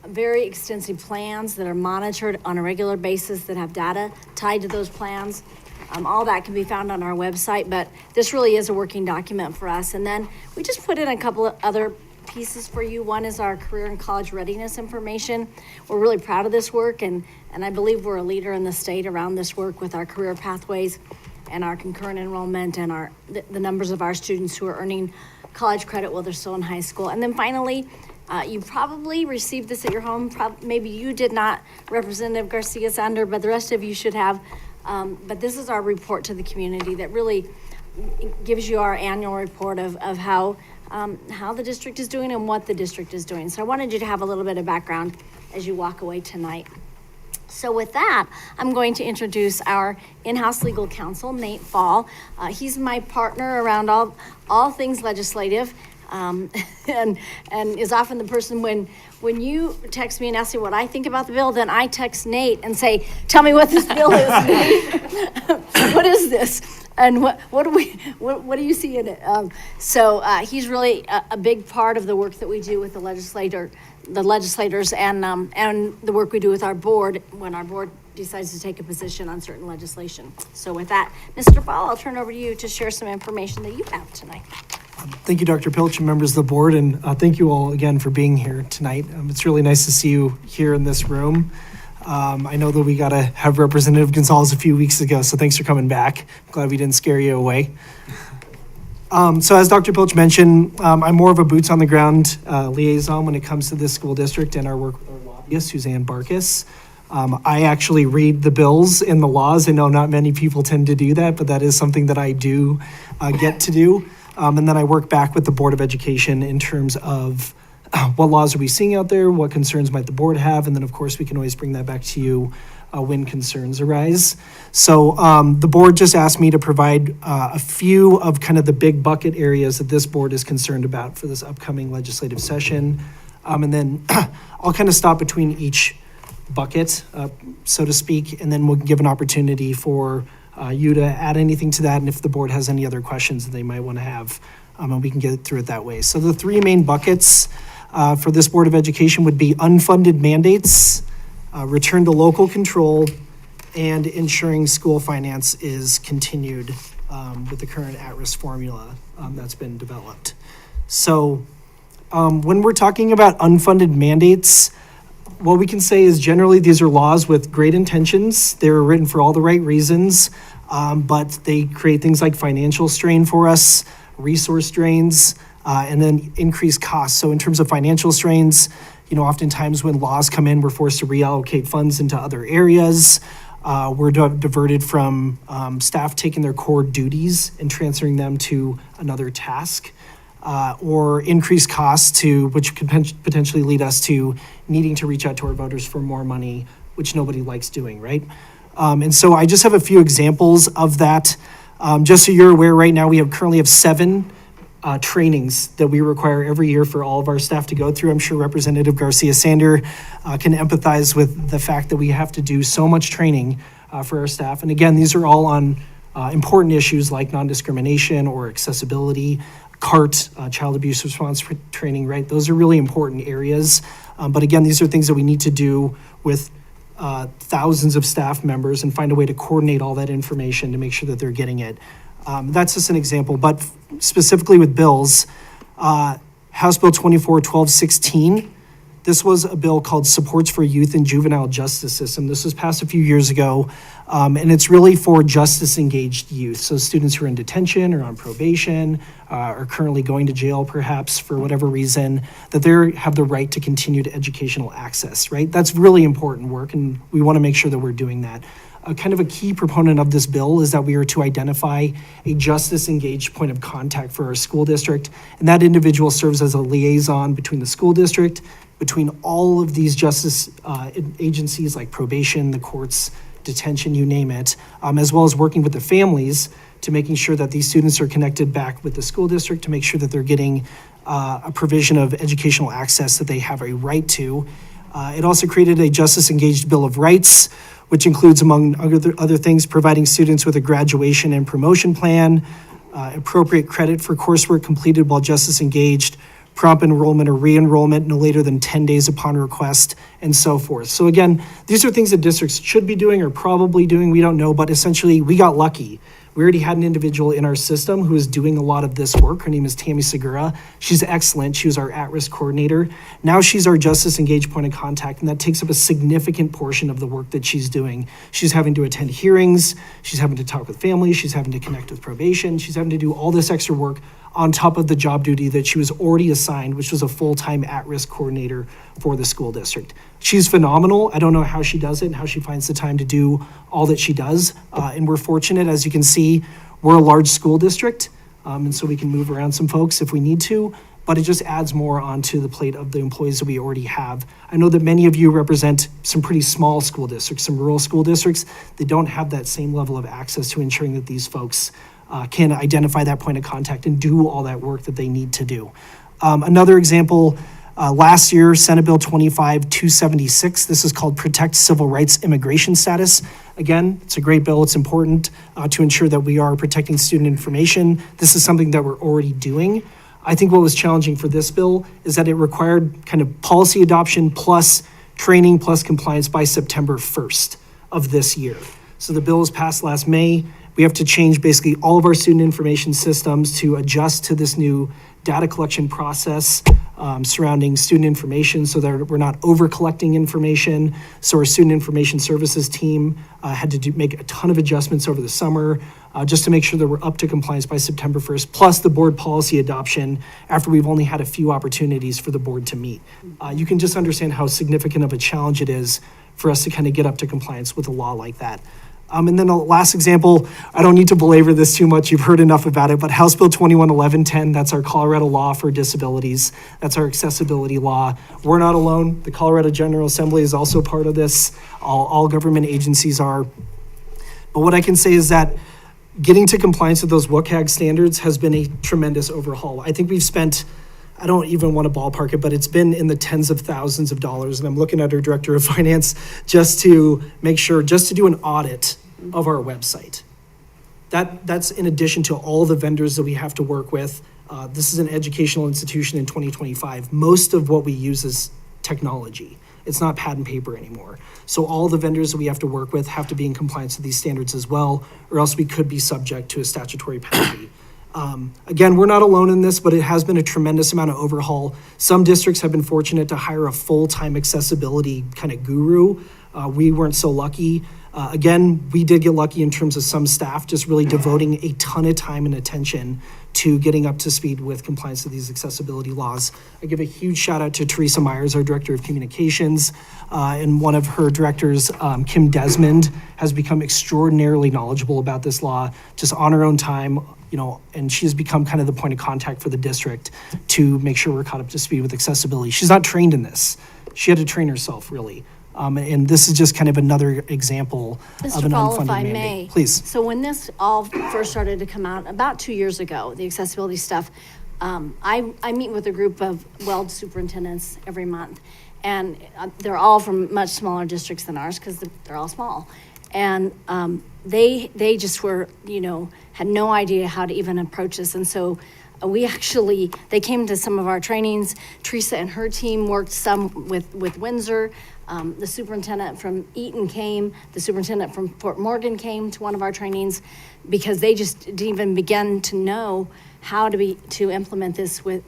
very extensive plans that are monitored on a regular basis that have data tied to those plans. All that can be found on our website, but this really is a working document for us. And then we just put in a couple of other pieces for you. One is our career and college readiness information. We're really proud of this work, and I believe we're a leader in the state around this work with our career pathways and our concurrent enrollment and the numbers of our students who are earning college credit while they're still in high school. And then finally, you probably received this at your home. Maybe you did not, Representative Garcia-Sander, but the rest of you should have. But this is our report to the community that really gives you our annual report of how the district is doing and what the district is doing. So I wanted you to have a little bit of background as you walk away tonight. So with that, I'm going to introduce our in-house legal counsel, Nate Fall. He's my partner around all things legislative, and is often the person when you text me and ask me what I think about the bill, then I text Nate and say, tell me what this bill is, Nate. What is this? And what do you see in it? So he's really a big part of the work that we do with the legislators and the work we do with our board when our board decides to take a position on certain legislation. So with that, Mr. Ball, I'll turn over to you to share some information that you have tonight. Thank you, Dr. Pilch and members of the board, and thank you all again for being here tonight. It's really nice to see you here in this room. I know that we got to have Representative Gonzalez a few weeks ago, so thanks for coming back. I'm glad we didn't scare you away. So as Dr. Pilch mentioned, I'm more of a boots on the ground liaison when it comes to this school district and our work with our lobbyist, Suzanne Barkis. I actually read the bills and the laws. I know not many people tend to do that, but that is something that I do get to do. And then I work back with the Board of Education in terms of what laws are we seeing out there, what concerns might the board have, and then of course we can always bring that back to you when concerns arise. So the board just asked me to provide a few of kind of the big bucket areas that this board is concerned about for this upcoming legislative session. And then I'll kind of stop between each bucket, so to speak, and then we'll give an opportunity for you to add anything to that, and if the board has any other questions that they might want to have, and we can get through it that way. So the three main buckets for this Board of Education would be unfunded mandates, return to local control, and ensuring school finance is continued with the current at-risk formula that's been developed. So when we're talking about unfunded mandates, what we can say is generally these are laws with great intentions. They were written for all the right reasons, but they create things like financial strain for us, resource drains, and then increased costs. So in terms of financial strains, oftentimes when laws come in, we're forced to reallocate funds into other areas. We're diverted from staff taking their core duties and transferring them to another task. Or increased costs which could potentially lead us to needing to reach out to our voters for more money, which nobody likes doing, right? And so I just have a few examples of that. Just so you're aware, right now we currently have 7 trainings that we require every year for all of our staff to go through. I'm sure Representative Garcia-Sander can empathize with the fact that we have to do so much training for our staff. And again, these are all on important issues like non-discrimination or accessibility, CART, child abuse response training, right? Those are really important areas. But again, these are things that we need to do with thousands of staff members and find a way to coordinate all that information to make sure that they're getting it. That's just an example, but specifically with bills, House Bill 24-1216, this was a bill called Supports for Youth and Juvenile Justice System. This was passed a few years ago, and it's really for justice-engaged youth. So students who are in detention or on probation, are currently going to jail perhaps for whatever reason, that they have the right to continued educational access, right? That's really important work, and we want to make sure that we're doing that. Kind of a key proponent of this bill is that we are to identify a justice-engaged point of contact for our school district, and that individual serves as a liaison between the school district, between all of these justice agencies like probation, the courts, detention, you name it, as well as working with the families to making sure that these students are connected back with the school district to make sure that they're getting a provision of educational access that they have a right to. It also created a justice-engaged Bill of Rights, which includes, among other things, providing students with a graduation and promotion plan, appropriate credit for coursework completed while justice engaged, prompt enrollment or re-enrollment no later than 10 days upon request, and so forth. So again, these are things that districts should be doing or probably doing, we don't know, but essentially we got lucky. We already had an individual in our system who is doing a lot of this work. Her name is Tammy Segura. She's excellent. She was our at-risk coordinator. Now she's our Justice Engaged point of contact, and that takes up a significant portion of the work that she's doing. She's having to attend hearings. She's having to talk with families. She's having to connect with probation. She's having to do all this extra work on top of the job duty that she was already assigned, which was a full-time at-risk coordinator for the school district. She's phenomenal. I don't know how she does it and how she finds the time to do all that she does. And we're fortunate, as you can see, we're a large school district, and so we can move around some folks if we need to, but it just adds more onto the plate of the employees that we already have. I know that many of you represent some pretty small school districts, some rural school districts that don't have that same level of access to ensuring that these folks can identify that point of contact and do all that work that they need to do. Another example, last year, Senate Bill 25-276, this is called Protect Civil Rights Immigration Status. Again, it's a great bill. It's important to ensure that we are protecting student information. This is something that we're already doing. I think what was challenging for this bill is that it required kind of policy adoption plus training plus compliance by September 1st of this year. So the bill was passed last May. We have to change basically all of our student information systems to adjust to this new data collection process surrounding student information so that we're not over collecting information. So our student information services team had to make a ton of adjustments over the summer just to make sure that we're up to compliance by September 1st, plus the board policy adoption after we've only had a few opportunities for the board to meet. You can just understand how significant of a challenge it is for us to kind of get up to compliance with a law like that. And then the last example, I don't need to belabor this too much, you've heard enough about it, but House Bill 211110, that's our Colorado law for disabilities. That's our accessibility law. We're not alone. The Colorado General Assembly is also part of this. All government agencies are. But what I can say is that getting to compliance with those WCAG standards has been a tremendous overhaul. I think we've spent, I don't even want to ballpark it, but it's been in the tens of thousands of dollars. And I'm looking at our director of finance just to make sure, just to do an audit of our website. That's in addition to all the vendors that we have to work with. This is an educational institution in 2025. Most of what we use is technology. It's not pad and paper anymore. So all the vendors that we have to work with have to be in compliance with these standards as well, or else we could be subject to a statutory penalty. Again, we're not alone in this, but it has been a tremendous amount of overhaul. Some districts have been fortunate to hire a full-time accessibility kind of guru. We weren't so lucky. Again, we did get lucky in terms of some staff just really devoting a ton of time and attention to getting up to speed with compliance with these accessibility laws. I give a huge shout out to Teresa Myers, our Director of Communications, and one of her directors, Kim Desmond, has become extraordinarily knowledgeable about this law, just on her own time, and she has become kind of the point of contact for the district to make sure we're caught up to speed with accessibility. She's not trained in this. She had to train herself, really. And this is just kind of another example of an unfunded mandate. If I may. Please. So when this all first started to come out, about 2 years ago, the accessibility stuff, I meet with a group of weld superintendents every month. And they're all from much smaller districts than ours because they're all small. And they just were, had no idea how to even approach this. And so they came to some of our trainings. Teresa and her team worked some with Windsor. The superintendent from Eaton came. The superintendent from Fort Morgan came to one of our trainings because they just didn't even begin to know how to implement this with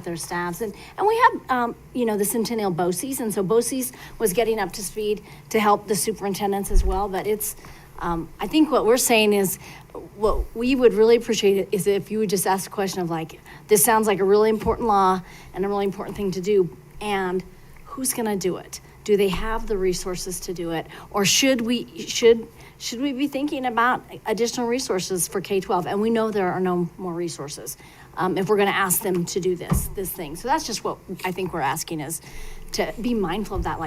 their staffs. And we have the Centennial BOCES, and so BOCES was getting up to speed to help the superintendents as well. But it's I think what we're saying is what we would really appreciate is if you would just ask a question of this sounds like a really important law and a really important thing to do, and who's going to do it? Do they have the resources to do it? Or should we be thinking about additional resources for K-12? And we know there are no more resources if we're going to ask them to do this thing. So that's just what I think we're asking, is to be mindful of that.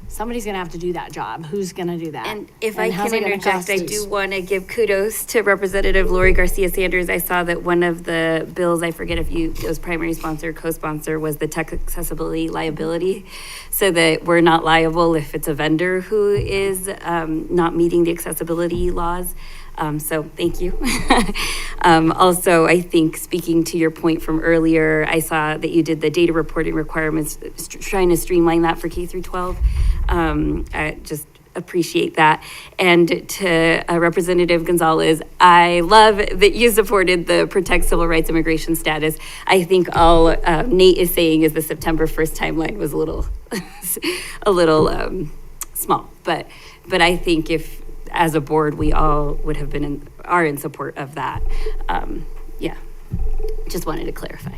Somebody's going to have to do that job. Who's going to do that? And if I can interject, I do want to give kudos to Representative Lori Garcia-Sanders. I saw that one of the bills, I forget if it was primary sponsor, co-sponsor, was the tech accessibility liability, so that we're not liable if it's a vendor who is not meeting the accessibility laws. So thank you. Also, I think speaking to your point from earlier, I saw that you did the data reporting requirements, trying to streamline that for K through 12. I just appreciate that. And to Representative Gonzalez, I love that you supported the Protect Civil Rights Immigration Status. I think all Nate is saying is the September 1st timeline was a little small, but I think if as a board we all would have been are in support of that. Yeah, just wanted to clarify.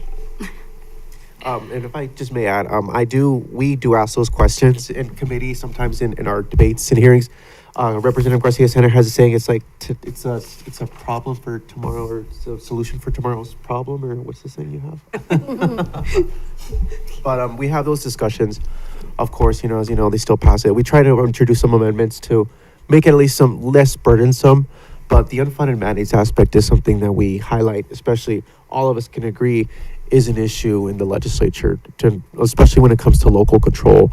And if I just may add, we do ask those questions in committee, sometimes in our debates and hearings. Representative Garcia Center has a saying, it's like, it's a problem for tomorrow, or it's a solution for tomorrow's problem, or what's the saying you have? But we have those discussions. Of course, as you know, they still pass it. We try to introduce some amendments to make it at least some less burdensome, but the unfunded mandates aspect is something that we highlight, especially all of us can agree is an issue in the legislature, especially when it comes to local control.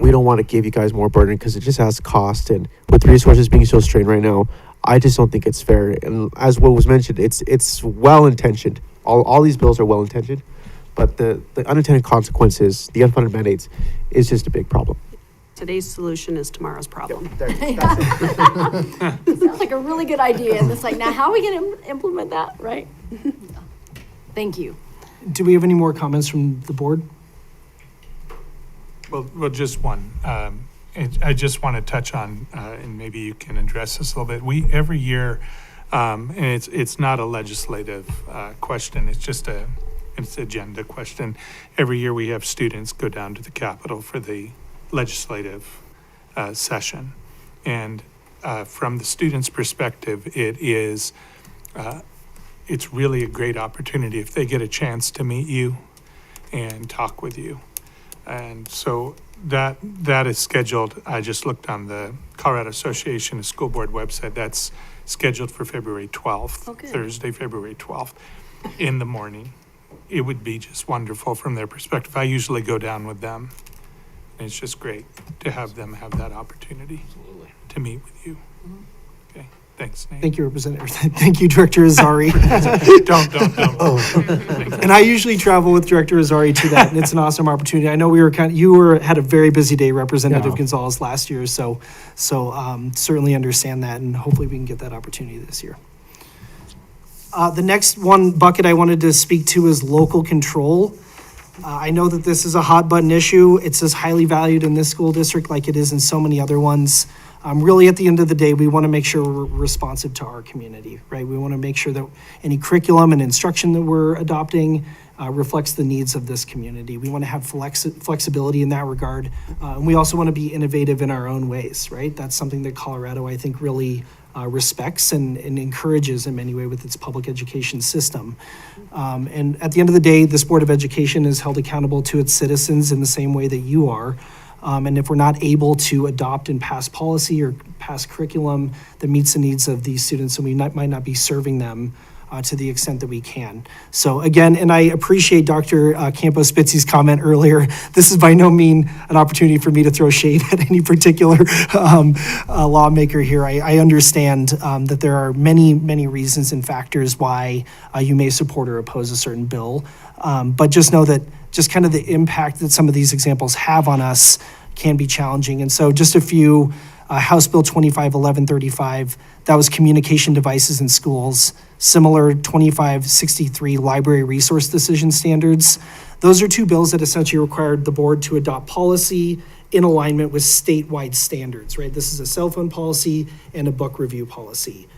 We don't want to give you guys more burden because it just has cost, and with resources being so strained right now, I just don't think it's fair. And as what was mentioned, it's well-intentioned. All these bills are well-intentioned, but the unintended consequences, the unfunded mandates, is just a big problem. Today's solution is tomorrow's problem. Sounds like a really good idea. And it's like, now how are we going to implement that, right? Thank you. Do we have any more comments from the board? Well, just one. I just want to touch on, and maybe you can address this a little bit. Every year, and it's not a legislative question, it's an agenda question. Every year we have students go down to the Capitol for the legislative session. And from the students' perspective, it's really a great opportunity if they get a chance to meet you and talk with you. And so that is scheduled. I just looked on the Colorado Association of School Board website. That's scheduled for February 12th, Okay. Thursday, February 12th in the morning. It would be just wonderful from their perspective. I usually go down with them. And it's just great to have them have that opportunity to meet with you. Okay, thanks, Nate. Thank you, Representative. Thank you, Director Azari. Don't. And I usually travel with Director Azari to that, and it's an awesome opportunity. I know had a very busy day, Representative Gonzalez, last year, so certainly understand that, and hopefully we can get that opportunity this year. The next one bucket I wanted to speak to is local control. I know that this is a hot button issue. It's as highly valued in this school district like it is in so many other ones. Really, at the end of the day, we want to make sure we're responsive to our community, right? We want to make sure that any curriculum and instruction that we're adopting reflects the needs of this community. We want to have flexibility in that regard. And we also want to be innovative in our own ways, right? That's something that Colorado, I think, really respects and encourages in many ways with its public education system. And at the end of the day, this Board of Education is held accountable to its citizens in the same way that you are. And if we're not able to adopt and pass policy or pass curriculum that meets the needs of these students, then we might not be serving them to the extent that we can. So again, and I appreciate Dr. Campos-Spitzi's comment earlier. This is by no means an opportunity for me to throw shade at any particular lawmaker here. I understand that there are many, many reasons and factors why you may support or oppose a certain bill. But just know that just kind of the impact that some of these examples have on us can be challenging. And so just a few, House Bill 251135, that was communication devices in schools. Similar 2563 library resource decision standards. Those are two bills that essentially required the board to adopt policy in alignment with statewide standards, right? This is a cell phone policy and a book review policy.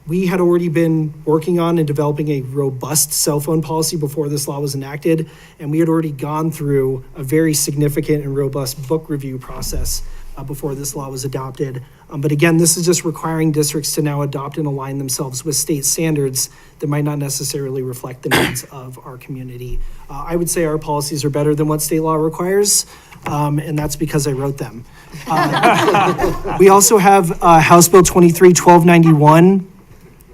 We had already been working on and developing a robust cell phone policy before this law was enacted, and we had already gone through a very significant and robust book review process before this law was adopted. But again, this is just requiring districts to now adopt and align themselves with state standards that might not necessarily reflect the needs of our community. I would say our policies are better than what state law requires, and that's because I wrote them. We also have House Bill 231291,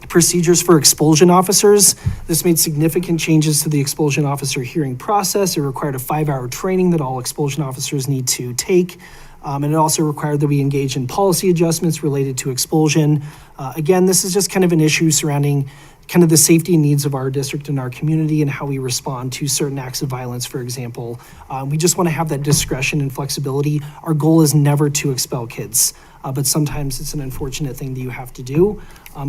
procedures for expulsion officers. This made significant changes to the expulsion officer hearing process. It required a 5-hour training that all expulsion officers need to take. And it also required that we engage in policy adjustments related to expulsion. Again, this is just kind of an issue surrounding kind of the safety needs of our district and our community and how we respond to certain acts of violence, for example. We just want to have that discretion and flexibility. Our goal is never to expel kids, but sometimes it's an unfortunate thing that you have to do,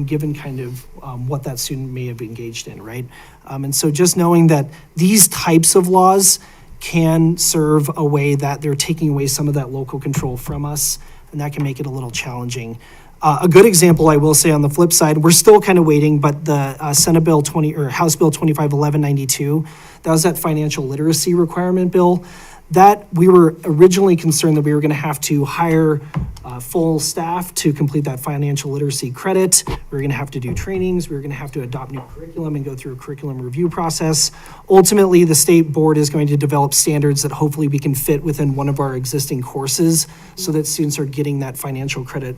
given kind of what that student may have engaged in, right? And so just knowing that these types of laws can serve a way that they're taking away some of that local control from us, and that can make it a little challenging. A good example, I will say on the flip side, we're still kind of waiting, but the Senate Bill 20 or House Bill 251192, that was that financial literacy requirement bill. That we were originally concerned that we were going to have to hire full staff to complete that financial literacy credit. We were going to have to do trainings. We were going to have to adopt new curriculum and go through a curriculum review process. Ultimately, the state board is going to develop standards that hopefully we can fit within one of our existing courses so that students are getting that financial credit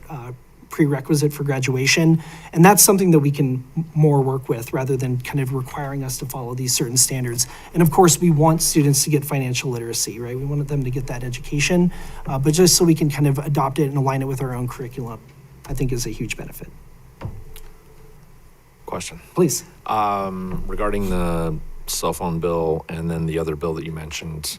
prerequisite for graduation. And that's something that we can more work with rather than kind of requiring us to follow these certain standards. And of course, we want students to get financial literacy, right? We want them to get that education, but just so we can kind of adopt it and align it with our own curriculum, I think is a huge benefit. Question. Please. Regarding the cell phone bill and then the other bill that you mentioned.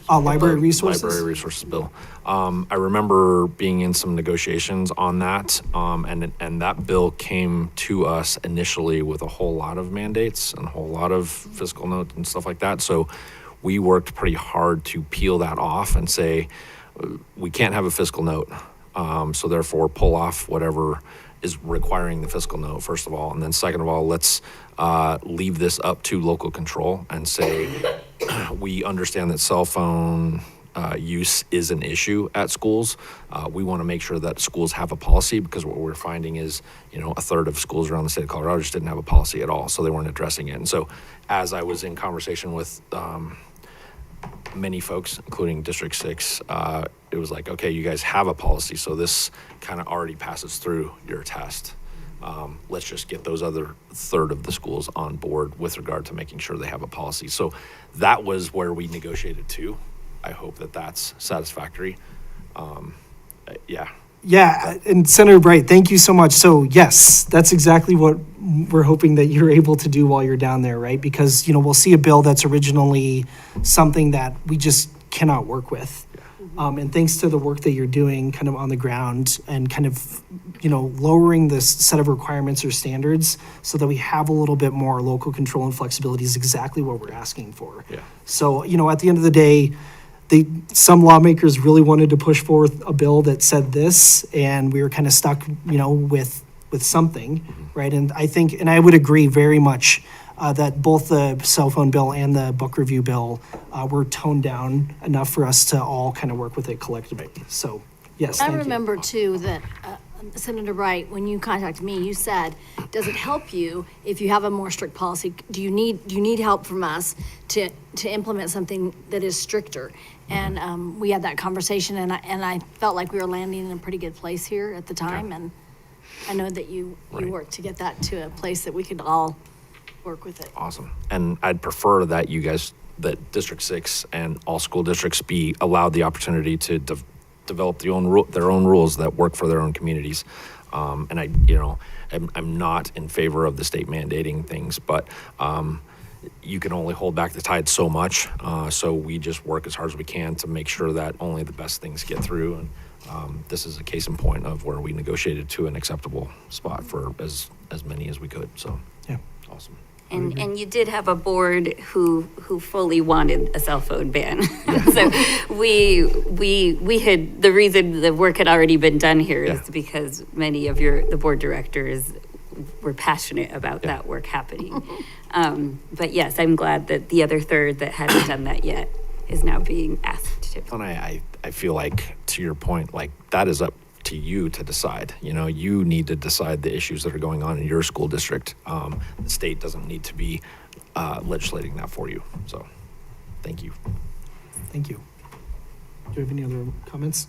Library resources? Library resources bill. I remember being in some negotiations on that, and that bill came to us initially with a whole lot of mandates and a whole lot of fiscal notes and stuff like that. So we worked pretty hard to peel that off and say, we can't have a fiscal note. So therefore pull off whatever is requiring the fiscal note, first of all. And then second of all, let's leave this up to local control and say, we understand that cell phone use is an issue at schools. We want to make sure that schools have a policy, because what we're finding is, a third of schools around the state of Colorado just didn't have a policy at all, so they weren't addressing it. And so as I was in conversation with many folks, including District 6, it was like, okay, you guys have a policy, so this kind of already passes through your test. Let's just get those other third of the schools on board with regard to making sure they have a policy. So that was where we negotiated to. I hope that that's satisfactory. Yeah. Yeah, and Senator Bright, thank you so much. So yes, that's exactly what we're hoping that you're able to do while you're down there, right? Because, we'll see a bill that's originally something that we just cannot work with. And thanks to the work that you're doing kind of on the ground and kind of, lowering this set of requirements or standards so that we have a little bit more local control and flexibility is exactly what we're asking for. Yeah. So, at the end of the day, some lawmakers really wanted to push forth a bill that said this, and we were kind of stuck, with something, right? And I think, and I would agree very much that both the cell phone bill and the book review bill were toned down enough for us to all kind of work with it collectively. So, yes, I thank you. remember too that Senator Bright, when you contacted me, you said, does it help you if you have a more strict policy? Do you need help from us to implement something that is stricter? And we had that conversation, and I felt like we were landing in a pretty good place here at the time. And I know that you worked to get that to a place that we could all work with it. Awesome. And I'd prefer that you guys, that District 6 and all school districts be allowed the opportunity to develop their own rules that work for their own communities. And I'm not in favor of the state mandating things, but you can only hold back the tide so much. So we just work as hard as we can to make sure that only the best things get through. And this is a case in point of where we negotiated to an acceptable spot for as many as we could. So Yeah. awesome. And you did have a board who fully wanted a cell phone ban. So we had, the reason the work had already been done here is because many of the board directors were passionate about that work happening. But yes, I'm glad that the other third that hadn't done that yet is now being asked to. And I feel like, to your point, like that is up to you to decide. You need to decide the issues that are going on in your school district. The state doesn't need to be legislating that for you. So, thank you. Thank you. Do you have any other comments?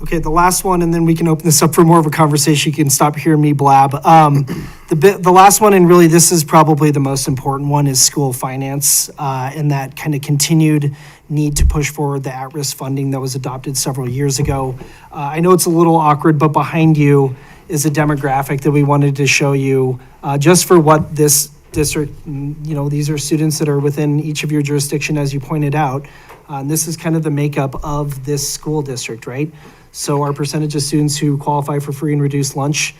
Okay, the last one, and then we can open this up for more of a conversation. You can stop hearing me blab. The last one, and really this is probably the most important one, is school finance, and that kind of continued need to push forward the at-risk funding that was adopted several years ago. I know it's a little awkward, but behind you is a demographic that we wanted to show you just for what this district, these are students that are within each of your jurisdiction, as you pointed out. And this is kind of the makeup of this school district, right? So our percentage of students who qualify for free and reduced lunch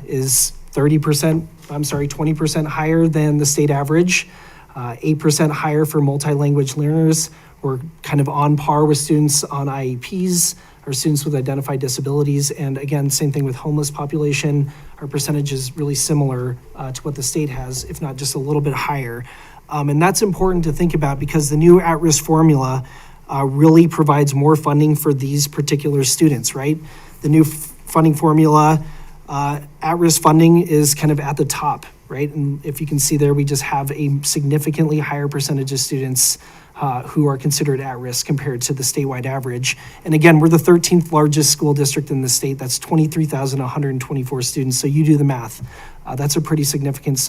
is 20% higher than the state average, 8% higher for multi-language learners. We're kind of on par with students on IEPs or students with identified disabilities. And again, same thing with homeless population. Our percentage is really similar to what the state has, if not just a little bit higher. And that's important to think about because the new at-risk formula really provides more funding for these particular students, right? The new funding formula, at-risk funding is kind of at the top, right? And if you can see there, we just have a significantly higher percentage of students who are considered at risk compared to the statewide average. And again, we're the 13th largest school district in the state. That's 23,124 students. So you do the math. That's a pretty significant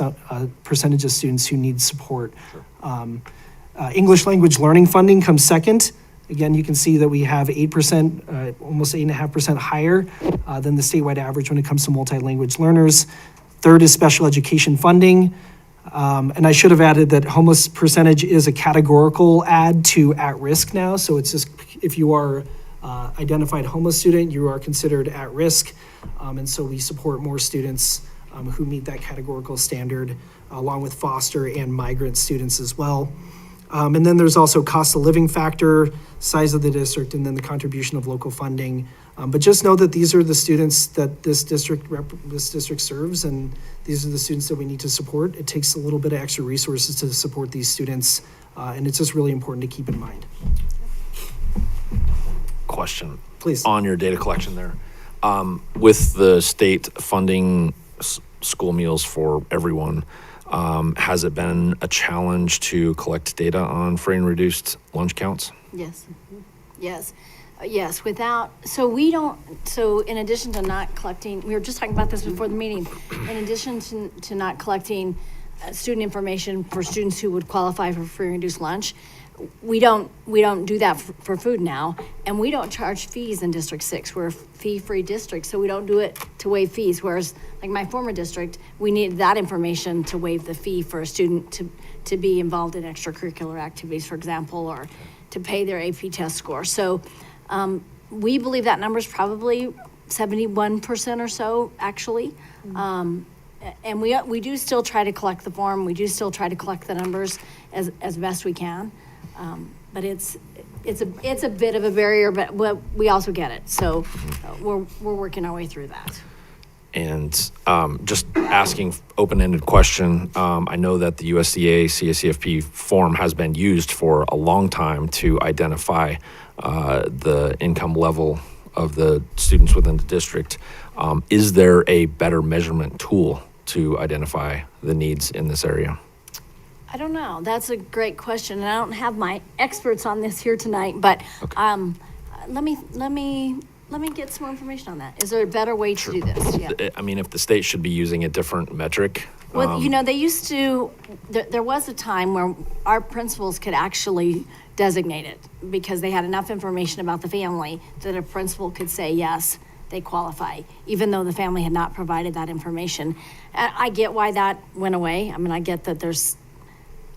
percentage of students who need support. English language learning funding comes second. Again, you can see that we have 8%, almost 8.5% higher than the statewide average when it comes to multi-language learners. Third is special education funding. And I should have added that homeless percentage is a categorical add to at risk now. So it's just if you are identified homeless student, you are considered at risk. And so we support more students who meet that categorical standard, along with foster and migrant students as well. And then there's also cost of living factor, size of the district, and then the contribution of local funding. But just know that these are the students that this district serves, and these are the students that we need to support. It takes a little bit of extra resources to support these students, and it's just really important to keep in mind. Question. Please. On your data collection there, with the state funding school meals for everyone, has it been a challenge to collect data on free and reduced lunch counts? Yes, yes. Yes, so in addition to not collecting, we were just talking about this before the meeting, in addition to not collecting student information for students who would qualify for free and reduced lunch, we don't do that for food now, and we don't charge fees in District 6. We're a fee-free district, so we don't do it to waive fees, whereas like my former district, we need that information to waive the fee for a student to be involved in extracurricular activities, for example, or to pay their AP test score. So we believe that number is probably 71% or so, actually. And we do still try to collect the form. We do still try to collect the numbers as best we can. But it's a bit of a barrier, but we also get it. So we're working our way through that. And just asking open-ended question, I know that the USDA CSCFP form has been used for a long time to identify the income level of the students within the district. Is there a better measurement tool to identify the needs in this area? I don't know. That's a great question, and I don't have my experts on this here tonight. But Okay. let me get some more information on that. Is there a better way to do this? Yeah. I mean, if the state should be using a different metric. Well, they used to, there was a time where our principals could actually designate it because they had enough information about the family that a principal could say, yes, they qualify, even though the family had not provided that information. I get why that went away. I mean, I get that there's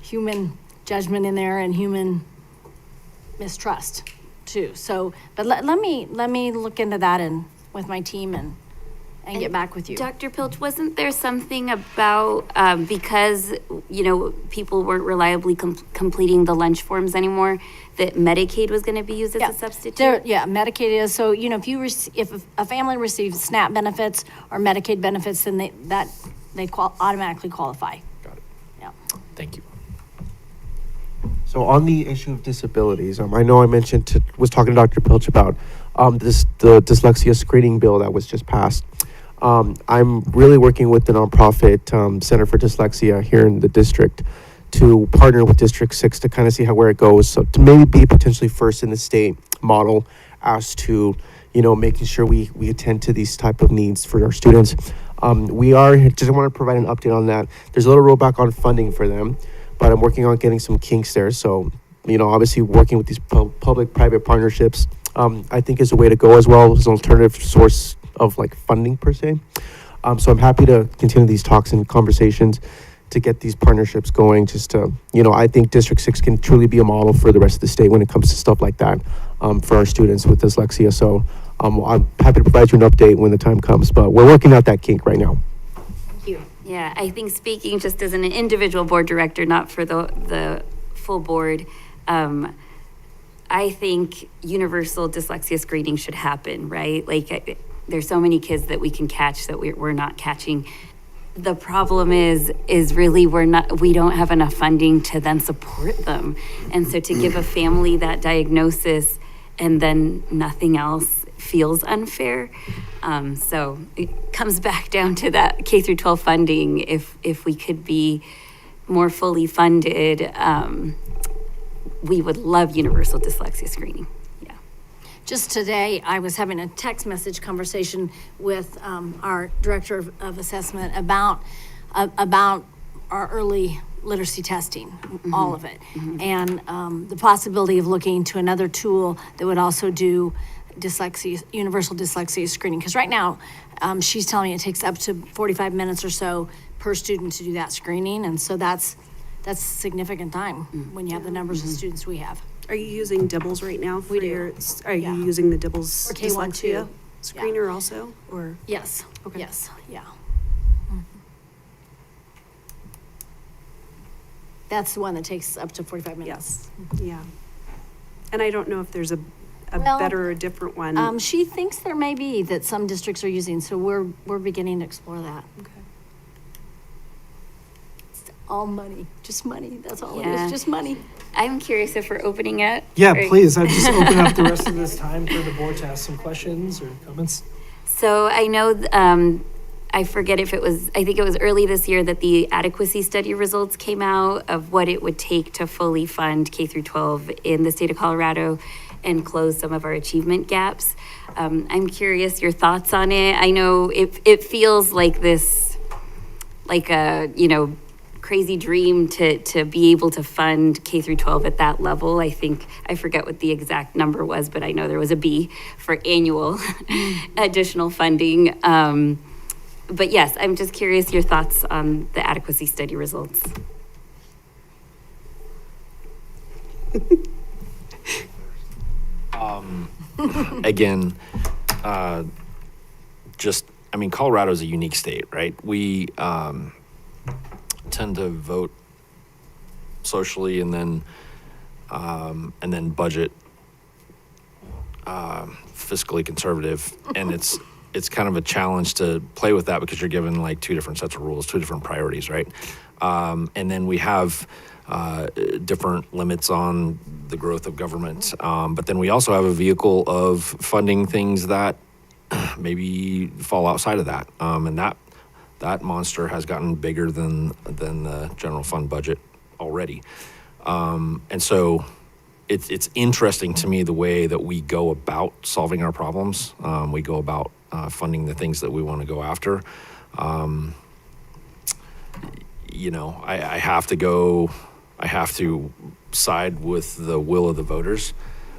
human judgment in there and human mistrust too. So, but let me look into that and with my team and get back with you. Dr. Pilch, wasn't there something about, because, people weren't reliably completing the lunch forms anymore, that Medicaid was going to be used as a substitute? Medicaid is, so, if a family receives SNAP benefits or Medicaid benefits, then they automatically qualify. Got it. Yeah. Thank you. So on the issue of disabilities, I know I was talking to Dr. Pilch about the dyslexia screening bill that was just passed. I'm really working with the nonprofit Center for Dyslexia here in the district to partner with District 6 to kind of see where it goes. So to maybe be potentially first in the state model as to, making sure we attend to these type of needs for our students. We just want to provide an update on that. There's a little rollback on funding for them, but I'm working on getting some kinks there. So obviously working with these public-private partnerships, I think is a way to go as well as an alternative source of like funding per se. So I'm happy to continue these talks and conversations to get these partnerships going. Just to, I think District 6 can truly be a model for the rest of the state when it comes to stuff like that for our students with dyslexia. So I'm happy to provide you an update when the time comes, but we're working out that kink right now. Thank you. Yeah, I think speaking just as an individual board director, not for the full board, I think universal dyslexia screening should happen, right? Like, there's so many kids that we can catch that we're not catching. The problem is really we don't have enough funding to then support them. And so to give a family that diagnosis and then nothing else feels unfair. So it comes back down to that K through 12 funding. If we could be more fully funded, we would love universal dyslexia screening. Yeah. Just today, I was having a text message conversation with our director of assessment about our early literacy testing, all of it, and the possibility of looking to another tool that would also do universal dyslexia screening. Because right now, she's telling me it takes up to 45 minutes or so per student to do that screening, and so that's significant time when you have the numbers of students we have. Are you using Dibbles right now? We do. Are you using the Dibbles For K1 dyslexia too. screener also? Or Yes. Okay. Yes. Yeah. That's the one that takes up to 45 minutes. yeah. And I don't know if there's a Well, better or different one. She thinks there may be that some districts are using, so we're beginning to explore that. Okay. It's all money, just money. That's all it Yeah. is, just money. I'm curious if we're opening it. Yeah, or- please, I'd just open up the rest of this time for the board to ask some questions or comments. So I know, I forget if I think it was early this year that the adequacy study results came out of what it would take to fully fund K through 12 in the state of Colorado and close some of our achievement gaps. I'm curious your thoughts on it. I know it feels like this, like a, crazy dream to be able to fund K through 12 at that level. I think, I forget what the exact number was, but I know there was a B for annual additional funding. But yes, I'm just curious your thoughts on the adequacy study results. Again, Colorado is a unique state, right? We tend to vote socially and then budget fiscally conservative, and it's kind of a challenge to play with that because you're given like two different sets of rules, two different priorities, right? And then we have different limits on the growth of government, but then we also have a vehicle of funding things that maybe fall outside of that, and that monster has gotten bigger than the general fund budget already, and so it's interesting to me the way that we go about solving our problems. We go about funding the things that we want to go after. I have to side with the will of the voters,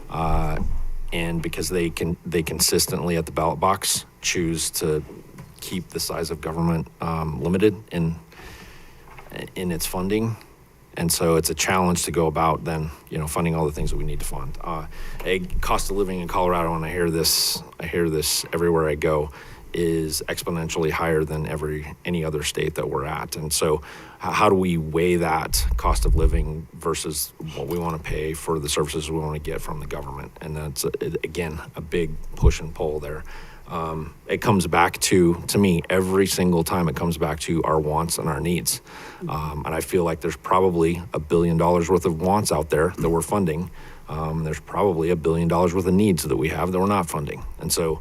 and because they consistently at the ballot box choose to keep the size of government limited in its funding. And so it's a challenge to go about then, funding all the things that we need to fund. A cost of living in Colorado, and I hear this everywhere I go, is exponentially higher than any other state that we're at. And so how do we weigh that cost of living versus what we want to pay for the services we want to get from the government? And that's, again, a big push and pull there. It comes back to me, every single time it comes back to our wants and our needs. And I feel like there's probably $1 billion worth of wants out there that we're funding. There's probably $1 billion worth of needs that we have that we're not funding. And so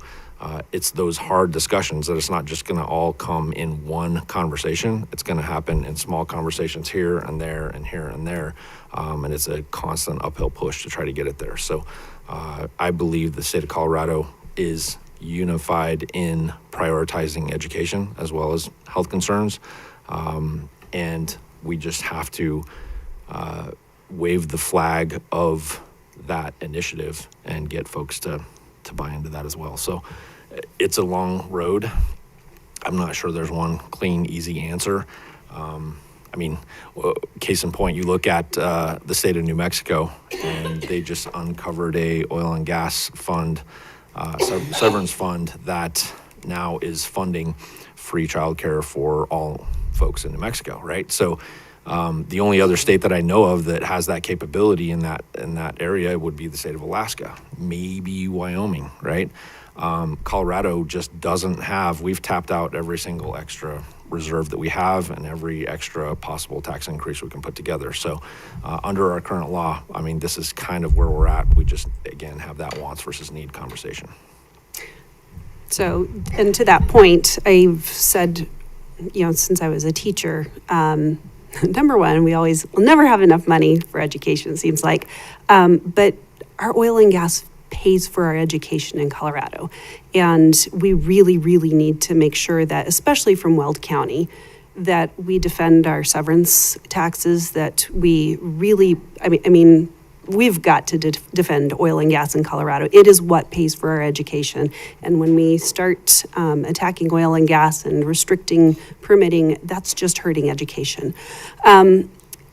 it's those hard discussions that it's not just going to all come in one conversation. It's going to happen in small conversations here and there and here and there. And it's a constant uphill push to try to get it there. So I believe the state of Colorado is unified in prioritizing education as well as health concerns. And we just have to wave the flag of that initiative and get folks to buy into that as well. So it's a long road. I'm not sure there's one clean, easy answer. I mean, case in point, you look at the state of New Mexico, and they just uncovered a oil and gas fund, severance fund that now is funding free childcare for all folks in New Mexico, right? So the only other state that I know of that has that capability in that area would be the state of Alaska, maybe Wyoming, right? Colorado just doesn't have. We've tapped out every single extra reserve that we have and every extra possible tax increase we can put together. So under our current law, I mean, this is kind of where we're at. We just, again, have that wants versus need conversation. So, and to that point, I've said, since I was a teacher, number one, we'll never have enough money for education, it seems like. But our oil and gas pays for our education in Colorado. And we really, really need to make sure that, especially from Weld County, that we defend our severance taxes, that we really, I mean, we've got to defend oil and gas in Colorado. It is what pays for our education. And when we start attacking oil and gas and restricting permitting, that's just hurting education.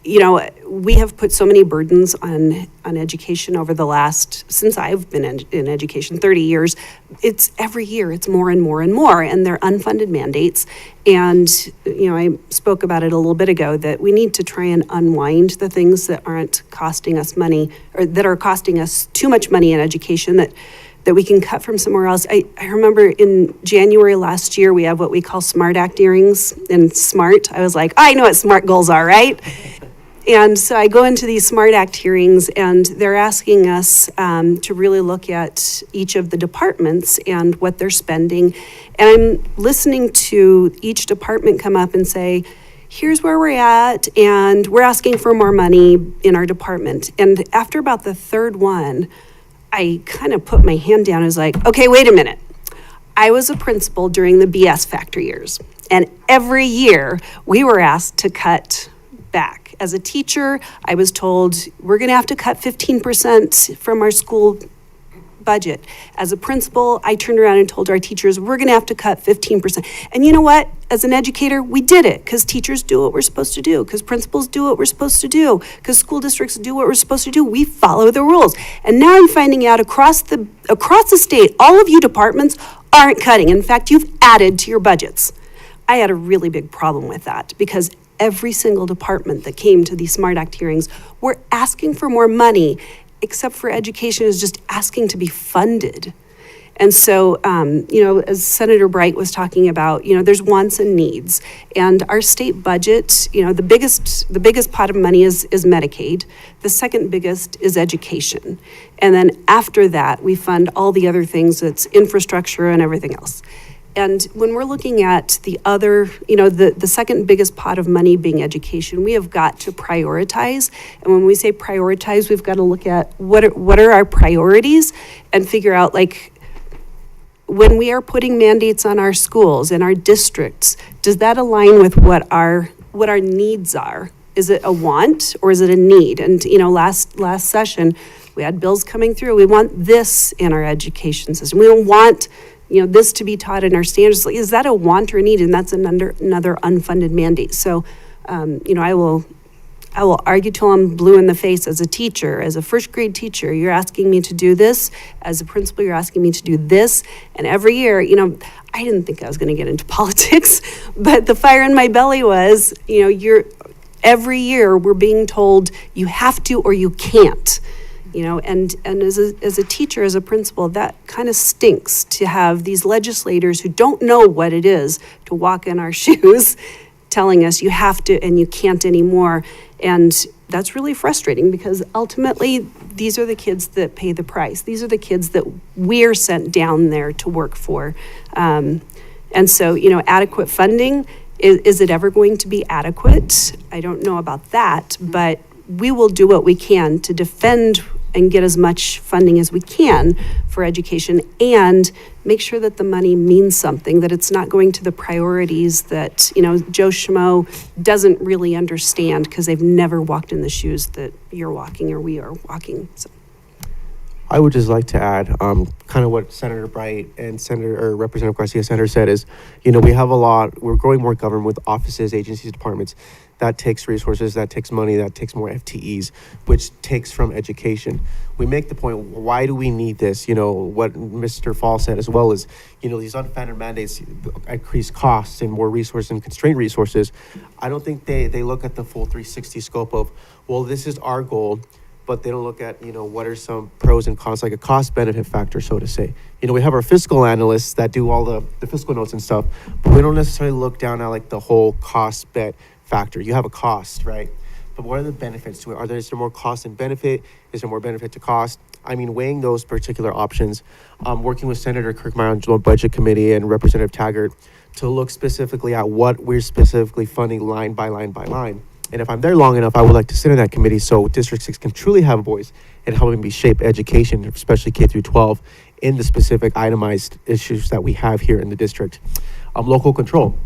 We have put so many burdens on education over the since I've been in education, 30 years. It's every year, it's more and more and more, and they're unfunded mandates. And, I spoke about it a little bit ago, that we need to try and unwind the things that aren't costing us money, or that are costing us too much money in education, that we can cut from somewhere else. I remember in January last year, we have what we call SMART Act hearings, and SMART, I was like, I know what SMART goals are, right? And so I go into these SMART Act hearings, and they're asking us to really look at each of the departments and what they're spending. And I'm listening to each department come up and say, here's where we're at, and we're asking for more money in our department. And after about the third one, I kind of put my hand down and was like, okay, wait a minute. I was a principal during the BS factory years, and every year we were asked to cut back. As a teacher, I was told we're going to have to cut 15% from our school budget. As a principal, I turned around and told our teachers we're going to have to cut 15%. And you know what? As an educator, we did it because teachers do what we're supposed to do, because principals do what we're supposed to do, because school districts do what we're supposed to do. We follow the rules. And now I'm finding out across the state, all of you departments aren't cutting. In fact, you've added to your budgets. I had a really big problem with that because every single department that came to these SMART Act hearings were asking for more money, except for education is just asking to be funded. And so, as Senator Bright was talking about, there's wants and needs. And our state budget, the biggest pot of money is Medicaid. The second biggest is education. And then after that, we fund all the other things, that's infrastructure and everything else. And when we're looking at the other, the second biggest pot of money being education, we have got to prioritize. And when we say prioritize, we've got to look at what are our priorities and figure out, when we are putting mandates on our schools and our districts, does that align with what our needs are? Is it a want or is it a need? And, last session, we had bills coming through. We want this in our education system. We don't want this to be taught in our standards. Is that a want or a need? And that's another unfunded mandate. So, I will argue till I'm blue in the face as a teacher, as a first grade teacher. You're asking me to do this. As a principal, you're asking me to do this. And every year, I didn't think I was going to get into politics, but the fire in my belly was, every year we're being told you have to or you can't. And as a teacher, as a principal, that kind of stinks to have these legislators who don't know what it is to walk in our shoes telling us you have to and you can't anymore. And that's really frustrating because ultimately these are the kids that pay the price. These are the kids that we're sent down there to work for. And so, adequate funding, is it ever going to be adequate? I don't know about that, but we will do what we can to defend and get as much funding as we can for education and make sure that the money means something, that it's not going to the priorities that, Joe Schmo doesn't really understand because they've never walked in the shoes that you're walking or we are walking. So. I would just like to add, kind of what Senator Bright and Representative Garcia Sanders said is, we have we're growing more government with offices, agencies, departments. That takes resources, that takes money, that takes more FTEs, which takes from education. We make the point, why do we need this? What Mr. Fall said as well is, these unfunded mandates increase costs and more resources and constrained resources. I don't think they look at the full 360 scope of, well, this is our goal, but they don't look at, what are some pros and cons, like a cost benefit factor, so to say. We have our fiscal analysts that do all the fiscal notes and stuff, but we don't necessarily look down at like the whole cost bet factor. You have a cost, right? But what are the benefits to it? Is there more cost and benefit? Is there more benefit to cost? Weighing those particular options, working with Senator Kirkmeyer on the Budget Committee and Representative Taggart to look specifically at what we're specifically funding line by line by line. And if I'm there long enough, I would like to sit in that committee so District 6 can truly have a voice in helping me shape education, especially K through 12, in the specific itemized issues that we have here in the district. Local control.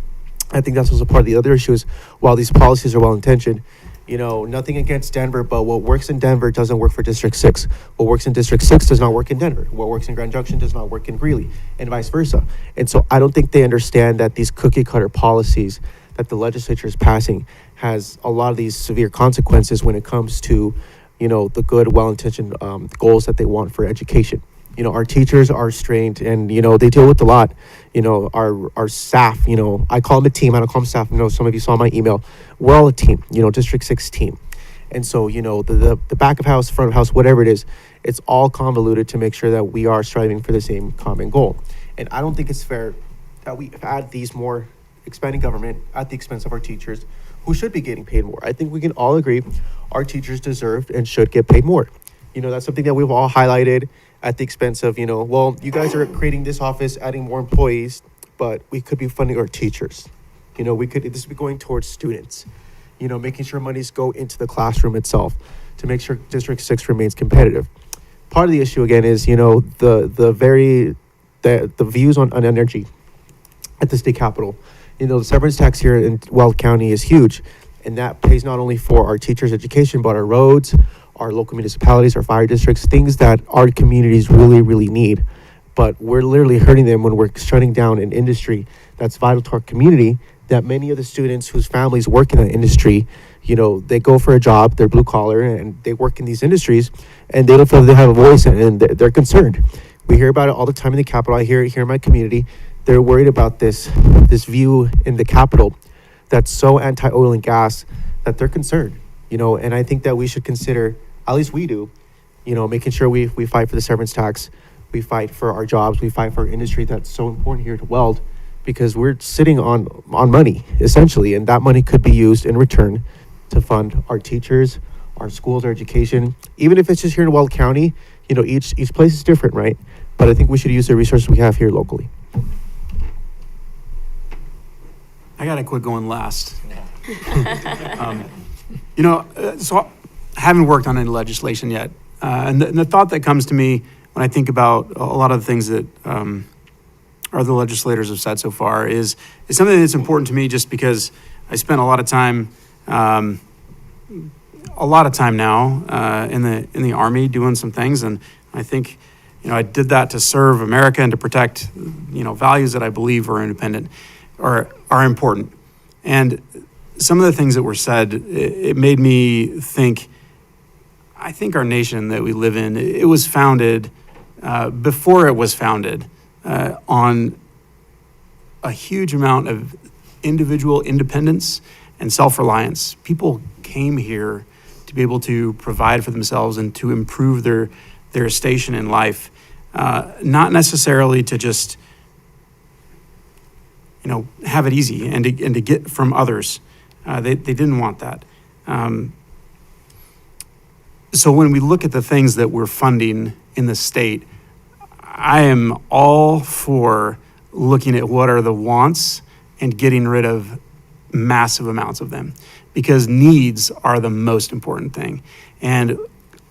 I think that's also part of the other issue is while these policies are well-intentioned, nothing against Denver, but what works in Denver doesn't work for District 6. What works in District 6 does not work in Denver. What works in Grand Junction does not work in Greeley, and vice versa. And so I don't think they understand that these cookie-cutter policies that the legislature is passing has a lot of these severe consequences when it comes to, the good, well-intentioned goals that they want for education. Our teachers are strained and, they deal with a lot. Our staff, I call them a team. I don't call them staff. Some of you saw my email. We're all a team, District 6 team. And so, the back of house, front of house, whatever it is, it's all convoluted to make sure that we are striving for the same common goal. And I don't think it's fair that we add these more expanding government at the expense of our teachers who should be getting paid more. I think we can all agree our teachers deserve and should get paid more. That's something that we've all highlighted at the expense of, well, you guys are creating this office, adding more employees, but we could be funding our teachers. This would be going towards students, making sure monies go into the classroom itself to make sure District 6 remains competitive. Part of the issue, again, is, the views on energy at the state capitol. The severance tax here in Weld County is huge, and that pays not only for our teachers' education, but our roads, our local municipalities, our fire districts, things that our communities really, really need. But we're literally hurting them when we're shutting down an industry that's vital to our community, that many of the students whose families work in that industry, they go for a job, they're blue collar, and they work in these industries, and they don't feel they have a voice, and they're concerned. We hear about it all the time in the Capitol. I hear it here in my community. They're worried about this view in the Capitol that's so anti-oil and gas that they're concerned, and I think that we should consider, at least we do, making sure we fight for the severance tax, we fight for our jobs, we fight for our industry that's so important here to Weld, because we're sitting on money, essentially, and that money could be used in return to fund our teachers, our schools, our education, even if it's just here in Weld County, each place is different, right? But I think we should use the resources we have here locally. I gotta quit going last. So I haven't worked on any legislation yet. And the thought that comes to me when I think about a lot of the things that the legislators have said so far is something that's important to me just because I spent a lot of time now in the Army doing some things. And I think, I did that to serve America and to protect, values that I believe are independent or are important. And some of the things that were said, it made me think, I think our nation that we live in, it was founded, before it was founded, on a huge amount of individual independence and self-reliance. People came here to be able to provide for themselves and to improve their station in life, not necessarily to just have it easy and to get from others. They didn't want that. So when we look at the things that we're funding in the state, I am all for looking at what are the wants and getting rid of massive amounts of them, because needs are the most important thing. And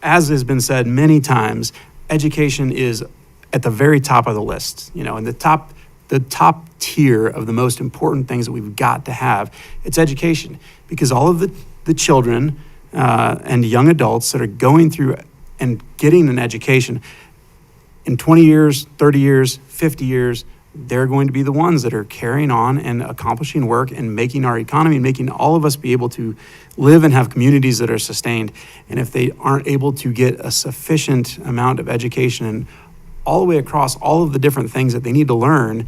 as has been said many times, education is at the very top of the list, and the top tier of the most important things that we've got to have. It's education, because all of the children and young adults that are going through and getting an education in 20 years, 30 years, 50 years, they're going to be the ones that are carrying on and accomplishing work and making our economy, making all of us be able to live and have communities that are sustained. And if they aren't able to get a sufficient amount of education and all the way across all of the different things that they need to learn,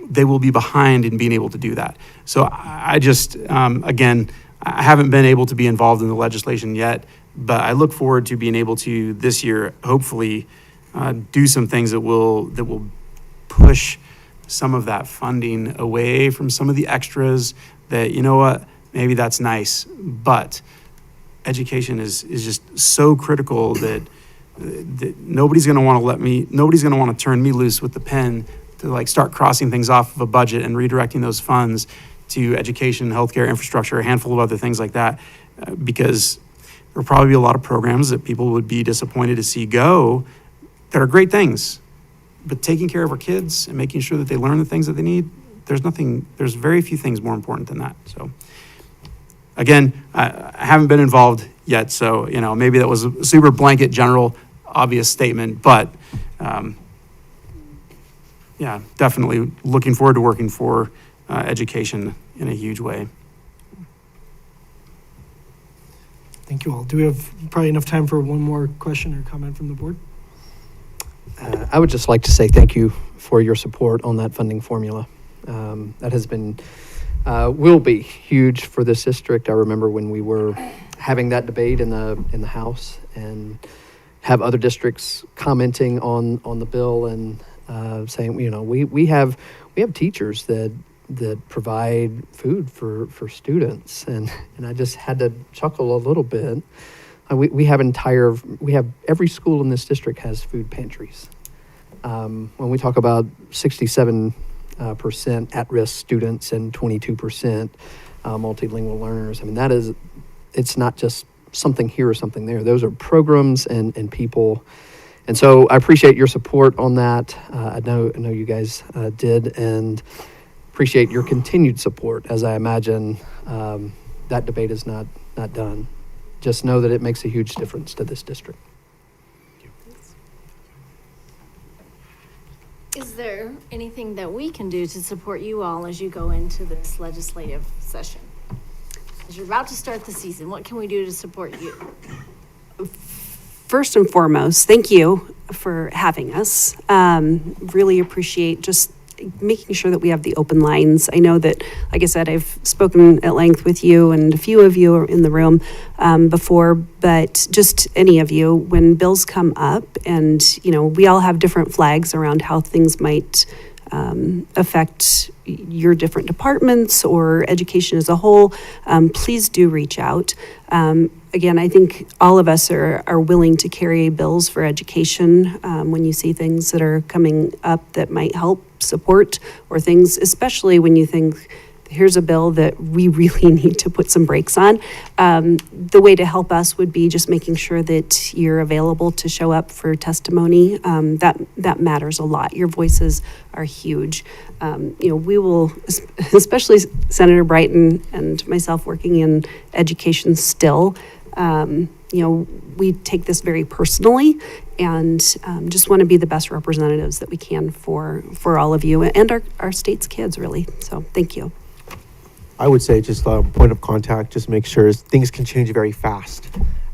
they will be behind in being able to do that. So I just, again, I haven't been able to be involved in the legislation yet, but I look forward to being able to this year, hopefully, do some things that will push some of that funding away from some of the extras that, maybe that's nice, but education is just so critical that nobody's going to want to turn me loose with the pen to start crossing things off of a budget and redirecting those funds to education, healthcare, infrastructure, a handful of other things like that, because there'll probably be a lot of programs that people would be disappointed to see go that are great things. But taking care of our kids and making sure that they learn the things that they need, there's very few things more important than that. So again, I haven't been involved yet, so maybe that was a super blanket, general, obvious statement, but yeah, definitely looking forward to working for education in a huge way. Thank you all. Do we have probably enough time for one more question or comment from the board? I would just like to say thank you for your support on that funding formula. That has been, will be huge for this district. I remember when we were having that debate in the House and have other districts commenting on the bill and saying, we have teachers that provide food for students, and I just had to chuckle a little bit. We have every school in this district has food pantries. When we talk about 67% at-risk students and 22% multilingual learners, it's not just something here or something there. Those are programs and people. And so I appreciate your support on that. I know you guys did, and appreciate your continued support, as I imagine that debate is not done. Just know that it makes a huge difference to this district. Is there anything that we can do to support you all as you go into this legislative session? As you're about to start the season, what can we do to support you? First and foremost, thank you for having us. Really appreciate just making sure that we have the open lines. I know that, like I said, I've spoken at length with you, and a few of you are in the room before, but just any of you, when bills come up, and we all have different flags around how things might affect your different departments or education as a whole, please do reach out. Again, I think all of us are willing to carry bills for education when you see things that are coming up that might help support, or things, especially when you think, here's a bill that we really need to put some brakes on. The way to help us would be just making sure that you're available to show up for testimony. That matters a lot. Your voices are huge. We will, especially Senator Brighton and myself working in education still, we take this very personally, and just want to be the best representatives that we can for all of you and our state's kids, really. So thank you. I would say just a point of contact, just make sure things can change very fast,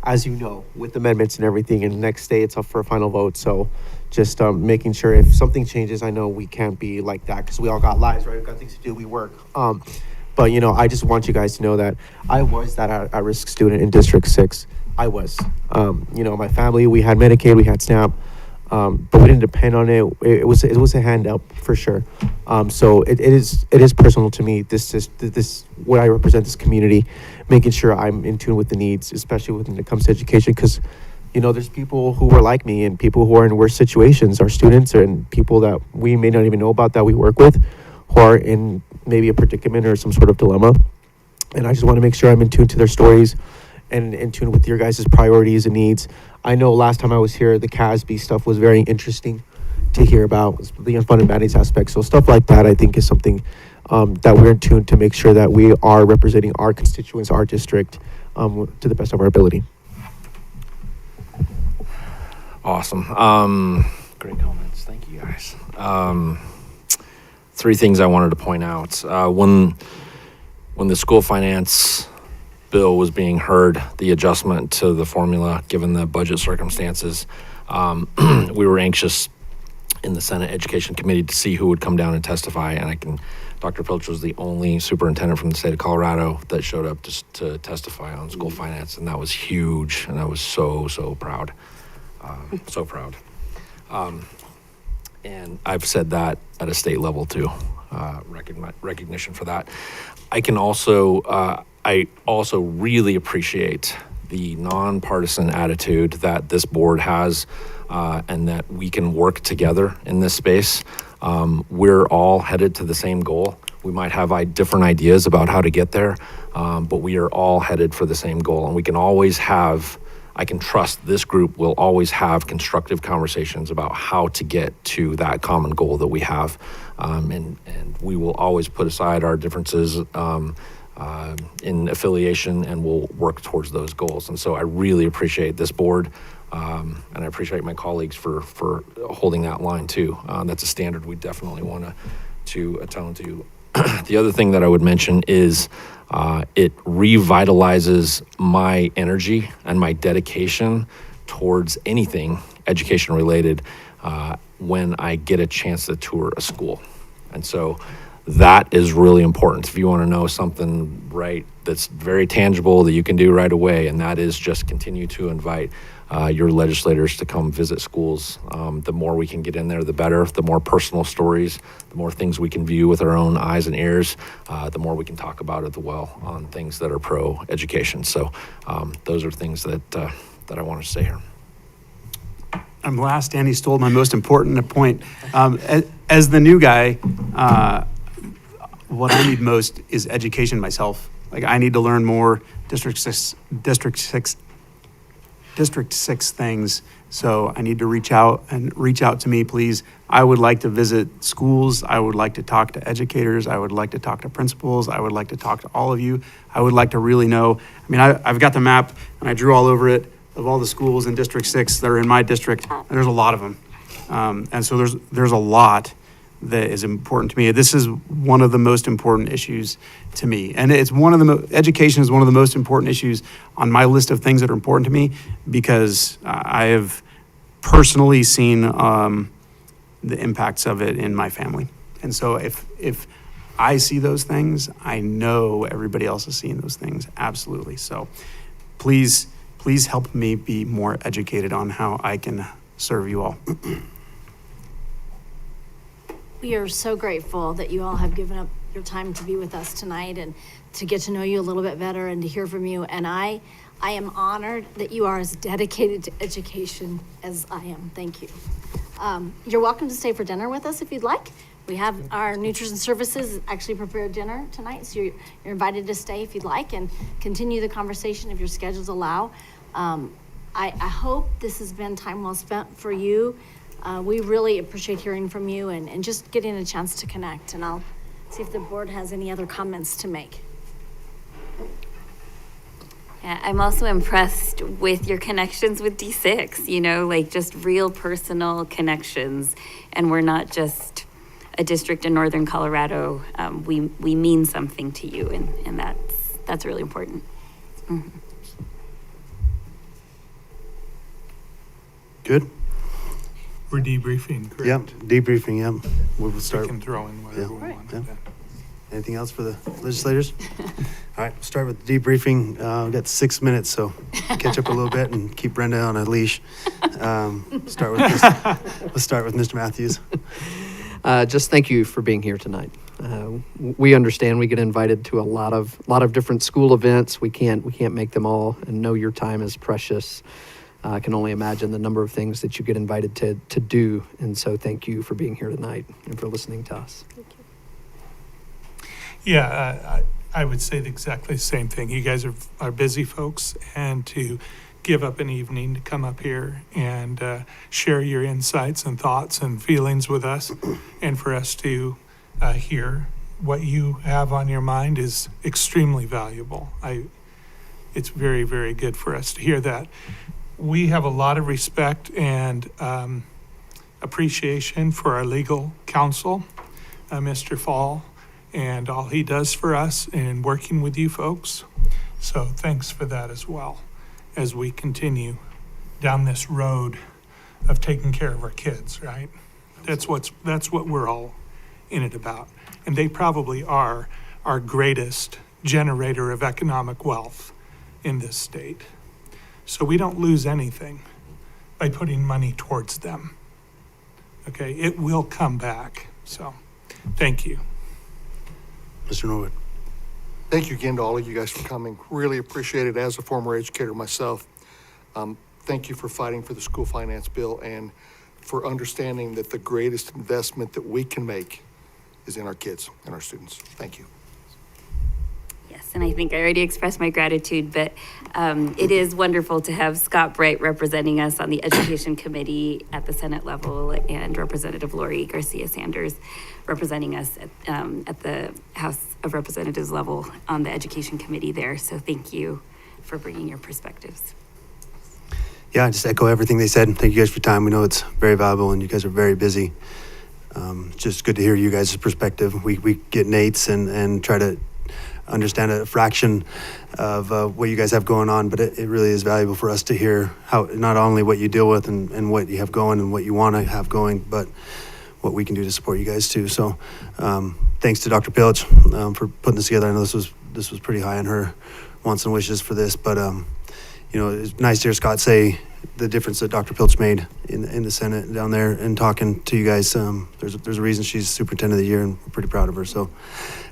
as you know, with amendments and everything, and the next day it's up for a final vote. So just making sure if something changes, I know we can't be like that, because we all got lives, right? We've got things to do, we work. But I just want you guys to know that I was that at-risk student in District 6. I was. My family, we had Medicaid, we had SNAP, but we didn't depend on it. It was a handout for sure. So it is personal to me. This what I represent, this community, making sure I'm in tune with the needs, especially when it comes to education, because there's people who are like me and people who are in worse situations, our students and people that we may not even know about that we work with, who are in maybe a predicament or some sort of dilemma. And I just want to make sure I'm in tune to their stories and in tune with your guys' priorities and needs. I know last time I was here, the CASB stuff was very interesting to hear about, the fun and managed aspects. So stuff like that, I think, is something that we're in tune to make sure that we are representing our constituents, our district, to the best of our ability. Awesome. Great comments. Thank you, guys. Three things I wanted to point out. When the school finance bill was being heard, the adjustment to the formula, given the budget circumstances, we were anxious in the Senate Education Committee to see who would come down and testify. And Dr. Pilch was the only superintendent from the state of Colorado that showed up to testify on school finance. And that was huge. And I was so proud. So proud. And I've said that at a state level too, recognition for that. I also really appreciate the nonpartisan attitude that this board has, and that we can work together in this space. We're all headed to the same goal. We might have different ideas about how to get there, but we are all headed for the same goal, and we can always I can trust this group will always have constructive conversations about how to get to that common goal that we have. And we will always put aside our differences in affiliation, and we'll work towards those goals. And so I really appreciate this board, and I appreciate my colleagues for holding that line too. That's a standard we definitely want to atone to. The other thing that I would mention is it revitalizes my energy and my dedication towards anything education related when I get a chance to tour a school. And so that is really important. If you want to know something that's very tangible that you can do right away, and that is just continue to invite your legislators to come visit schools. The more we can get in there, the better. The more personal stories, the more things we can view with our own eyes and ears, the more we can talk about at the well on things that are pro-education. So those are things that I want to say here. I'm last. Danny stole my most important point. As the new guy, what I need most is education myself. Like, I need to learn more District 6 things. So I need to reach out to me, please. I would like to visit schools. I would like to talk to educators. I would like to talk to principals. I would like to talk to all of you. I would like to really know. I mean, I've got the map and I drew all over it of all the schools in District 6 that are in my district. There's a lot of them. And so there's a lot that is important to me. This is one of the most important issues to me. And it's education is one of the most important issues on my list of things that are important to me, because I have personally seen the impacts of it in my family. And so if I see those things, I know everybody else is seeing those things. Absolutely. So please help me be more educated on how I can serve you all. We are so grateful that you all have given up your time to be with us tonight and to get to know you a little bit better and to hear from you. And I am honored that you are as dedicated to education as I am. Thank you. You're welcome to stay for dinner with us if you'd like. We have our nutrition services actually prepared dinner tonight, so you're invited to stay if you'd like and continue the conversation if your schedules allow. I hope this has been time well spent for you. We really appreciate hearing from you and just getting a chance to connect. And I'll see if the board has any other comments to make. Yeah, I'm also impressed with your connections with D6, like just real personal connections. And we're not just a district in Northern Colorado. We mean something to you, and that's really important. Mm-hmm. Good? We're debriefing, correct? Yep, debriefing, yep. We'll We start. can throw in whatever we Yeah. want. Yeah. Anything else for the legislators? All right, we'll start with debriefing. We've got 6 minutes, so catch up a little bit and keep Brenda on a leash. Let's start with Mr. Matthews. Just thank you for being here tonight. We understand we get invited to a lot of different school events. We can't make them all, and know your time is precious. I can only imagine the number of things that you get invited to do, and so thank you for being here tonight and for listening to us. Yeah, I would say exactly the same thing. You guys are busy folks, and to give up an evening to come up here and share your insights and thoughts and feelings with us, and for us to hear what you have on your mind is extremely valuable. It's very, very good for us to hear that. We have a lot of respect and appreciation for our legal counsel, Mr. Fall, and all he does for us in working with you folks. So thanks for that as well, as we continue down this road of taking care of our kids, right? That's what we're all in it about. And they probably are our greatest generator of economic wealth in this state. So we don't lose anything by putting money towards them. Okay, it will come back. So thank you. Mr. Norwood. Thank you again to all of you guys for coming. Really appreciate it as a former educator myself. Thank you for fighting for the school finance bill and for understanding that the greatest investment that we can make is in our kids and our students. Thank you. Yes, and I think I already expressed my gratitude, but it is wonderful to have Scott Bright representing us on the Education Committee at the Senate level, and Representative Lori Garcia-Sanders representing us at the House of Representatives level on the Education Committee there. So thank you for bringing your perspectives. Yeah, just echo everything they said. Thank you guys for your time. We know it's very valuable and you guys are very busy. Just good to hear you guys' perspective. We get Nate's and try to understand a fraction of what you guys have going on, but it really is valuable for us to hear how not only what you deal with and what you have going and what you want to have going, but what we can do to support you guys too. So thanks to Dr. Pilch for putting this together. I know this was pretty high on her wants and wishes for this, but you know, it's nice to hear Scott say the difference that Dr. Pilch made in the Senate down there and talking to you guys. There's a reason she's superintendent of the year, and we're pretty proud of her. So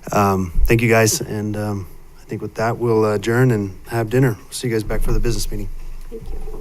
thank you guys, and I think with that we'll adjourn and have dinner. See you guys back for the business meeting. Thank you.